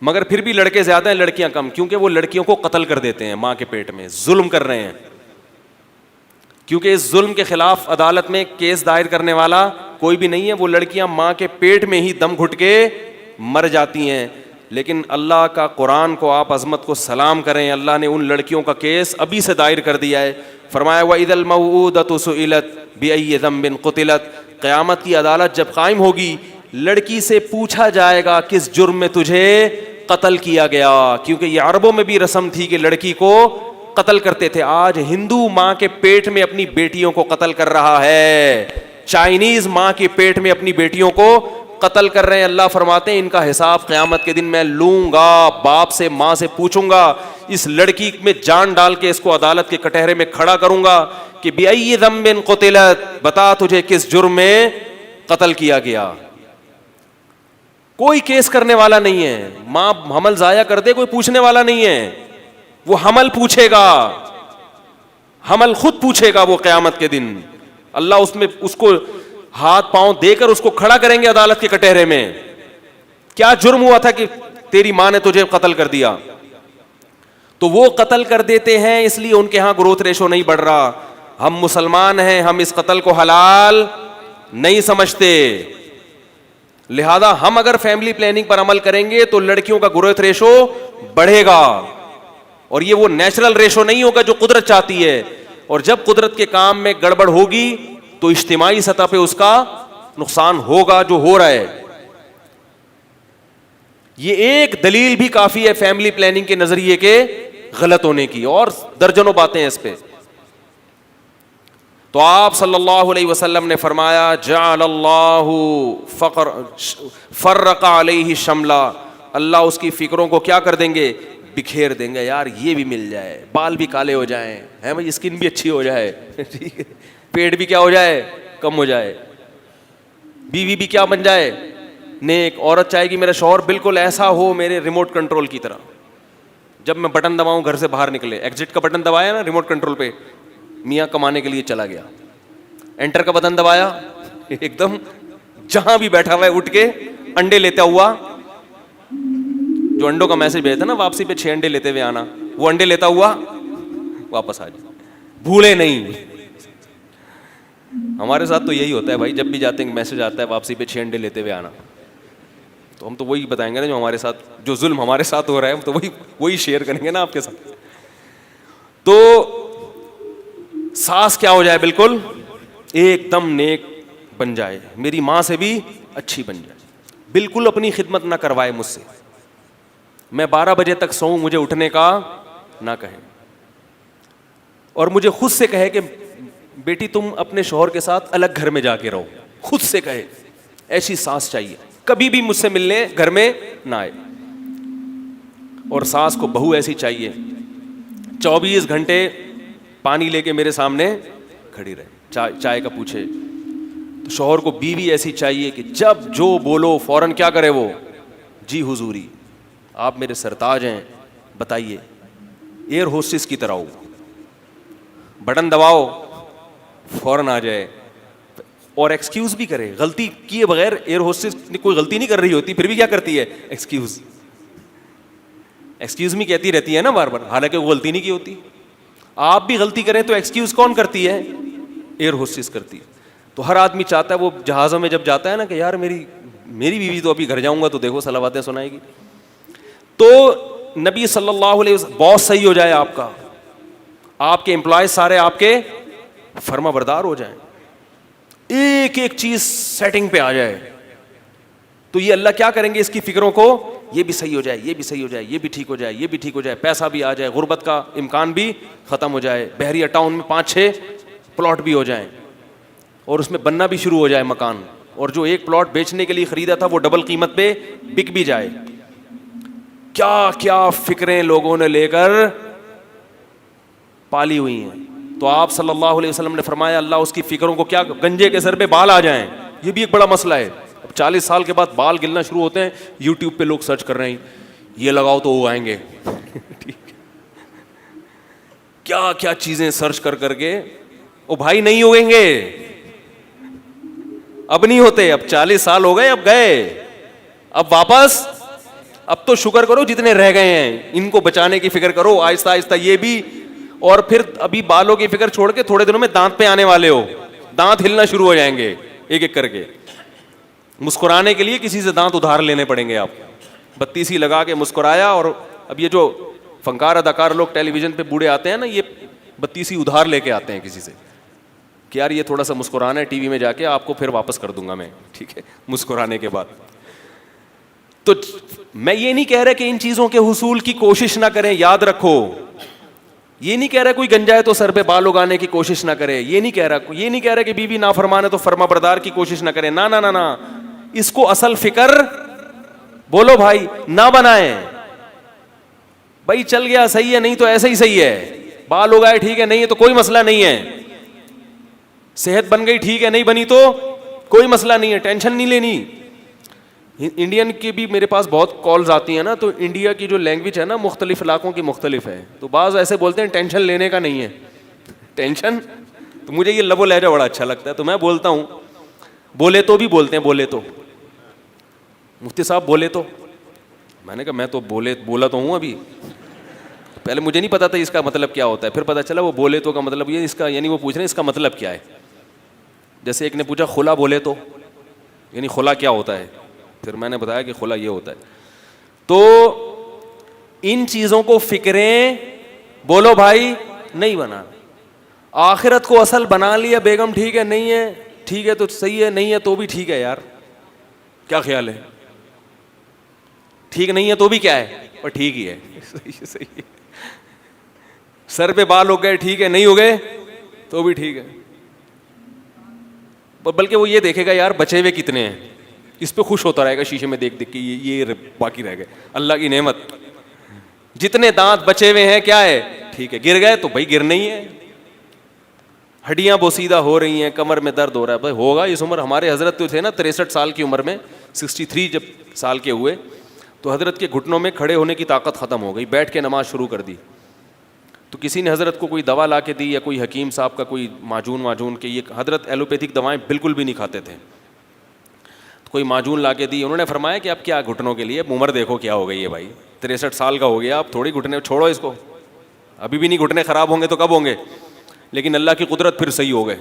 مگر پھر بھی لڑکے زیادہ ہیں لڑکیاں کم, کیونکہ وہ لڑکیوں کو قتل کر دیتے ہیں ماں کے پیٹ میں, ظلم کر رہے ہیں. کیونکہ اس ظلم کے خلاف عدالت میں کیس دائر کرنے والا کوئی بھی نہیں ہے, وہ لڑکیاں ماں کے پیٹ میں ہی دم گھٹ کے مر جاتی ہیں. لیکن اللہ کا قرآن کو آپ عظمت کو سلام کریں, اللہ نے ان لڑکیوں کا کیس ابھی سے دائر کر دیا ہے. فرمایا وَإِذَا الْمَوْءُودَةُ سُئِلَتْ بِأَيِّ ذَنبٍ قُتِلَتْ, قیامت کی عدالت جب قائم ہوگی لڑکی سے پوچھا جائے گا کس جرم میں تجھے قتل کیا گیا. کیونکہ یہ عربوں میں بھی رسم تھی کہ لڑکی کو قتل کرتے تھے. آج ہندو ماں کے پیٹ میں اپنی بیٹیوں کو قتل کر رہا ہے, چائنیز ماں کے پیٹ میں اپنی بیٹیوں کو قتل کر رہے ہیں. اللہ فرماتے ہیں ان کا حساب قیامت کے دن میں لوں گا, باپ سے ماں سے پوچھوں گا, اس لڑکی میں جان ڈال کے اس کو عدالت کے کٹہرے میں کھڑا کروں گا کہ بِأَيِّ ذَنبٍ قُتِلَتْ, بتا تجھے کس جرم میں قتل کیا گیا. کوئی کیس کرنے والا نہیں ہے, ماں حمل ضائع کر دے کوئی پوچھنے والا نہیں ہے, وہ حمل پوچھے گا, حمل خود پوچھے گا وہ قیامت کے دن. اللہ اس میں اس کو ہاتھ پاؤں دے کر اس کو کھڑا کریں گے عدالت کے کٹہرے میں, کیا جرم ہوا تھا کہ تیری ماں نے تجھے قتل کر دیا. تو وہ قتل کر دیتے ہیں, اس لیے ان کے ہاں گروتھ ریشو نہیں بڑھ رہا. ہم مسلمان ہیں, ہم اس قتل کو حلال نہیں سمجھتے, لہذا ہم اگر فیملی پلاننگ پر عمل کریں گے تو لڑکیوں کا گروتھ ریشو بڑھے گا, اور یہ وہ نیچرل ریشو نہیں ہوگا جو قدرت چاہتی ہے. اور جب قدرت کے کام میں گڑبڑ ہوگی تو اجتماعی سطح پہ اس کا نقصان ہوگا جو ہو رہا ہے. یہ ایک دلیل بھی کافی ہے فیملی پلاننگ کے نظریے کے غلط ہونے کی, اور درجنوں باتیں ہیں اس پہ. تو آپ صلی اللہ علیہ وسلم نے فرمایا جعل اللہ فرق علیہ شملہ, اللہ اس کی فکروں کو کیا کر دیں گے, بکھیر دیں گے. یار یہ بھی مل جائے, بال بھی کالے ہو جائیں, ہے بھائی, اسکن بھی اچھی ہو جائے, ٹھیک ہے, پیٹ بھی کیا ہو جائے, کم ہو جائے, بیوی بھی کیا بن جائے, نیک. عورت چاہے گی میرا شوہر بالکل ایسا ہو میرے ریموٹ کنٹرول کی طرح, جب میں بٹن دباؤں گھر سے باہر نکلے, ایگزٹ کا بٹن دبایا نا ریموٹ کنٹرول پہ, میاں کمانے کے لیے چلا گیا, انٹر کا بٹن دبایا, ایک دم جہاں بھی بیٹھا ہوا ہے اٹھ کے انڈے لیتا ہوا, جو انڈوں کا میسج بھیجتا نا واپسی پہ 6 انڈے لیتے ہوئے آنا, وہ انڈے لیتا ہوا واپس آ جائے, بھولے نہیں. ہمارے ساتھ تو یہی ہوتا ہے بھائی, جب بھی جاتے ہیں میسج آتا ہے واپسی پہ 6 انڈے لیتے ہوئے آنا, تو ہم تو وہی بتائیں گے نا جو ہمارے ساتھ, جو ظلم ہمارے ساتھ ہو رہا ہے ہم تو وہی شیئر کریں گے نا آپ کے ساتھ. تو ساس کیا ہو جائے, بالکل ایک دم نیک بن جائے, میری ماں سے بھی اچھی بن جائے. بالکل اپنی خدمت نہ کروائے مجھ سے. میں 12 بجے تک سوؤں, مجھے اٹھنے کا نہ کہے, اور مجھے خود سے کہے کہ بیٹی تم اپنے شوہر کے ساتھ الگ گھر میں جا کے رہو, خود سے کہے. ایسی ساس چاہیے, کبھی بھی مجھ سے ملنے گھر میں نہ آئے. اور ساس کو بہو ایسی چاہیے 24 گھنٹے پانی لے کے میرے سامنے کھڑی رہے, چائے کا پوچھے. تو شوہر کو بیوی ایسی چاہیے کہ جب جو بولو فوراً کیا کرے وہ, جی حضوری آپ میرے سرتاج ہیں, بتائیے. ایئر ہوسٹس کی طرح ہو, بٹن دباؤ فوراً آ جائے. اور ایکسکیوز بھی کرے, غلطی کیے بغیر. ایئر ہوسٹس کوئی غلطی نہیں کر رہی ہوتی, پھر بھی کیا کرتی ہے, ایکسکیوز می کہتی رہتی ہے نا بار بار, حالانکہ وہ غلطی نہیں کی ہوتی. آپ بھی غلطی کریں تو ایکسکیوز کون کرتی ہے, ایئر ہوسٹس کرتی ہے. تو ہر آدمی چاہتا ہے وہ جہازوں میں جب جاتا ہے نا کہ یار میری بیوی تو ابھی گھر جاؤں گا تو دیکھو صلواتیں سنائے گی. تو نبی صلی اللہ علیہ وسلم باس صحیح ہو جائے آپ کا, آپ کے امپلائز سارے آپ کے فرما بردار ہو جائیں, ایک ایک چیز سیٹنگ پہ آ جائے, تو یہ اللہ کیا کریں گے اس کی فکروں کو, یہ بھی صحیح ہو جائے, یہ بھی صحیح ہو جائے, یہ بھی ٹھیک ہو جائے, یہ بھی ٹھیک ہو جائے, پیسہ بھی آ جائے, غربت کا امکان بھی ختم ہو جائے, بحریہ ٹاؤن میں 5-6 پلاٹ بھی ہو جائیں, اور اس میں بننا بھی شروع ہو جائے مکان, اور جو ایک پلاٹ بیچنے کے لیے خریدا تھا وہ ڈبل قیمت پہ بک بھی جائے. کیا کیا فکریں لوگوں نے لے کر پالی ہوئی ہیں. تو آپ صلی اللہ علیہ وسلم نے فرمایا اللہ اس کی فکروں کو کیا, گنجے کے سر پہ بال آ جائیں. یہ بھی ایک بڑا مسئلہ ہے. اب 40 سال کے بعد بال گرنا شروع ہوتے ہیں, یوٹیوب پہ لوگ سرچ کر رہے ہیں یہ لگاؤ تو وہ آئیں گے. کیا کیا چیزیں سرچ کر کے, او بھائی نہیں ہوئیں گے, اب نہیں ہوتے, اب 40 سال ہو گئے, اب گئے, اب واپس. اب تو شکر کرو جتنے رہ گئے ہیں, ان کو بچانے کی فکر کرو آہستہ آہستہ. یہ بھی, اور پھر ابھی بالوں کی فکر چھوڑ کے تھوڑے دنوں میں دانت پہ آنے والے ہو, دانت ہلنا شروع ہو جائیں گے ایک ایک کر کے. مسکرانے کے لیے کسی سے دانت ادھار لینے پڑیں گے آپ. 32 لگا کے مسکرایا, اور اب یہ جو فنکار اداکار لوگ ٹیلی ویژن پہ بوڑھے آتے ہیں نا, یہ 32 ادھار لے کے آتے ہیں کسی سے کہ یار یہ تھوڑا سا مسکرانا ہے, ٹی وی میں جا کے آپ کو پھر واپس کر دوں گا میں, ٹھیک ہے, مسکرانے کے بعد. تو میں یہ نہیں کہہ رہا کہ ان چیزوں کے حصول کی کوشش نہ کریں, یاد رکھو. یہ نہیں کہہ رہا کوئی گنجا ہے تو سر پہ بال اگانے کی کوشش نہ کرے, یہ نہیں کہہ رہا کہ بیوی نافرمان ہے تو فرما بردار کی کوشش نہ کرے. نہ نہ نہ, اس کو اصل فکر بولو بھائی نہ بنائیں. بھائی چل گیا صحیح ہے, نہیں تو ایسے ہی صحیح ہے. بال اگائے ٹھیک ہے, نہیں ہے تو کوئی مسئلہ نہیں ہے. صحت بن گئی ٹھیک ہے, نہیں بنی تو کوئی مسئلہ نہیں ہے, ٹینشن نہیں لینی. انڈین کی بھی میرے پاس بہت کالز آتی ہیں نا, تو انڈیا کی جو لینگویج ہے نا مختلف علاقوں کی مختلف ہے. تو بعض ایسے بولتے ہیں ٹینشن لینے کا نہیں ہے. ٹینشن, تو مجھے یہ لب و لہجہ بڑا اچھا لگتا ہے, تو میں بولتا ہوں بولے تو بھی بولتے ہیں, بولے تو مفتی صاحب بولے تو, میں نے کہا میں تو بولا تو ہوں ابھی. پہلے مجھے نہیں پتا تھا اس کا مطلب کیا ہوتا ہے, پھر پتا چلا وہ بولے تو کا مطلب یہ اس کا, یعنی وہ پوچھ رہے ہیں اس کا مطلب کیا ہے. جیسے ایک نے پوچھا خلا بولے تو, یعنی خلا کیا ہوتا ہے, پھر میں نے بتایا کہ خلا یہ ہوتا ہے. تو ان چیزوں کو فکریں بولو بھائی نہیں بنا. آخرت کو اصل بنا لیا, بیگم ٹھیک ہے نہیں ہے ٹھیک ہے تو صحیح ہے, نہیں ہے تو بھی ٹھیک ہے. یار کیا خیال ہے, ٹھیک نہیں ہے تو بھی کیا ہے, اور ٹھیک ہی ہے, صحیح ہے. سر پہ بال ہو گئے ٹھیک ہے, نہیں ہو گئے تو بھی ٹھیک ہے. بلکہ وہ یہ دیکھے گا یار بچے ہوئے کتنے ہیں, اس پہ خوش ہوتا رہے گا شیشے میں دیکھ دیکھ کے, یہ باقی رہ گئے, اللہ کی نعمت. جتنے دانت بچے ہوئے ہیں کیا ہے, ٹھیک ہے. گر گئے تو بھائی گرنا ہی ہے. ہڈیاں بوسیدہ ہو رہی ہیں, کمر میں درد ہو رہا ہے, بھائی ہوگا اس عمر. ہمارے حضرت تو تھے نا 63 سال کی عمر میں, 63 جب سال کے ہوئے تو حضرت کے گھٹنوں میں کھڑے ہونے کی طاقت ختم ہو گئی, بیٹھ کے نماز شروع کر دی. تو کسی نے حضرت کو کوئی دوا لا کے دی, یا کوئی حکیم صاحب کا کوئی معجون کہ یہ حضرت ایلوپیتھک دوائیں بالکل بھی نہیں کھاتے تھے, کوئی معجون لا کے دی. انہوں نے فرمایا کہ اب کیا گھٹنوں کے لیے, عمر دیکھو کیا ہو گئی ہے بھائی, 63 سال کا ہو گیا, اب تھوڑی گھٹنے چھوڑو اس کو, ابھی بھی نہیں گھٹنے خراب ہوں گے تو کب ہوں گے. لیکن اللہ کی قدرت پھر صحیح ہو گئے,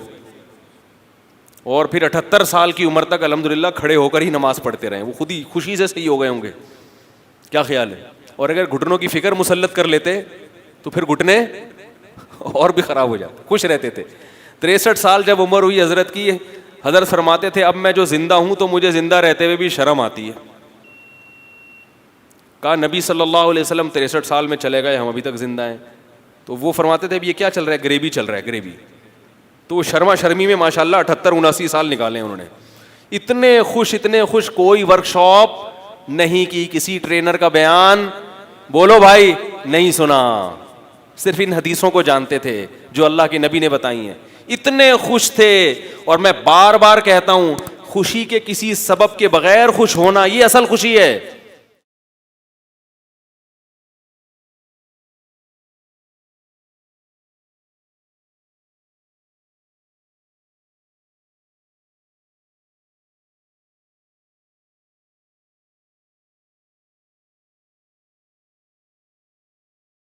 اور پھر 78 سال کی عمر تک الحمدللہ کھڑے ہو کر ہی نماز پڑھتے رہے. وہ خود ہی خوشی سے صحیح ہو گئے ہوں گے. کیا خیال ہے. اور اگر گھٹنوں کی فکر مسلط کر لیتے تو پھر گھٹنے اور بھی خراب ہو جاتے, خوش رہتے تھے. 63 سال جب عمر ہوئی حضرت کی, حضرت فرماتے تھے اب میں جو زندہ ہوں تو مجھے زندہ رہتے ہوئے بھی شرم آتی ہے. کہا نبی صلی اللہ علیہ وسلم 63 سال میں چلے گئے, ہم ابھی تک زندہ ہیں. تو وہ فرماتے تھے اب یہ کیا چل رہا ہے, گریوی چل رہا ہے, گریوی. تو وہ شرما شرمی میں ماشاءاللہ 78-79 سال نکالے انہوں نے. اتنے خوش, کوئی ورک شاپ نہیں کی, کسی ٹرینر کا بیان بولو بھائی نہیں سنا, صرف ان حدیثوں کو جانتے تھے جو اللہ کے نبی نے بتائی ہیں. اتنے خوش تھے. اور میں بار بار کہتا ہوں خوشی کے کسی سبب کے بغیر خوش ہونا یہ اصل خوشی ہے.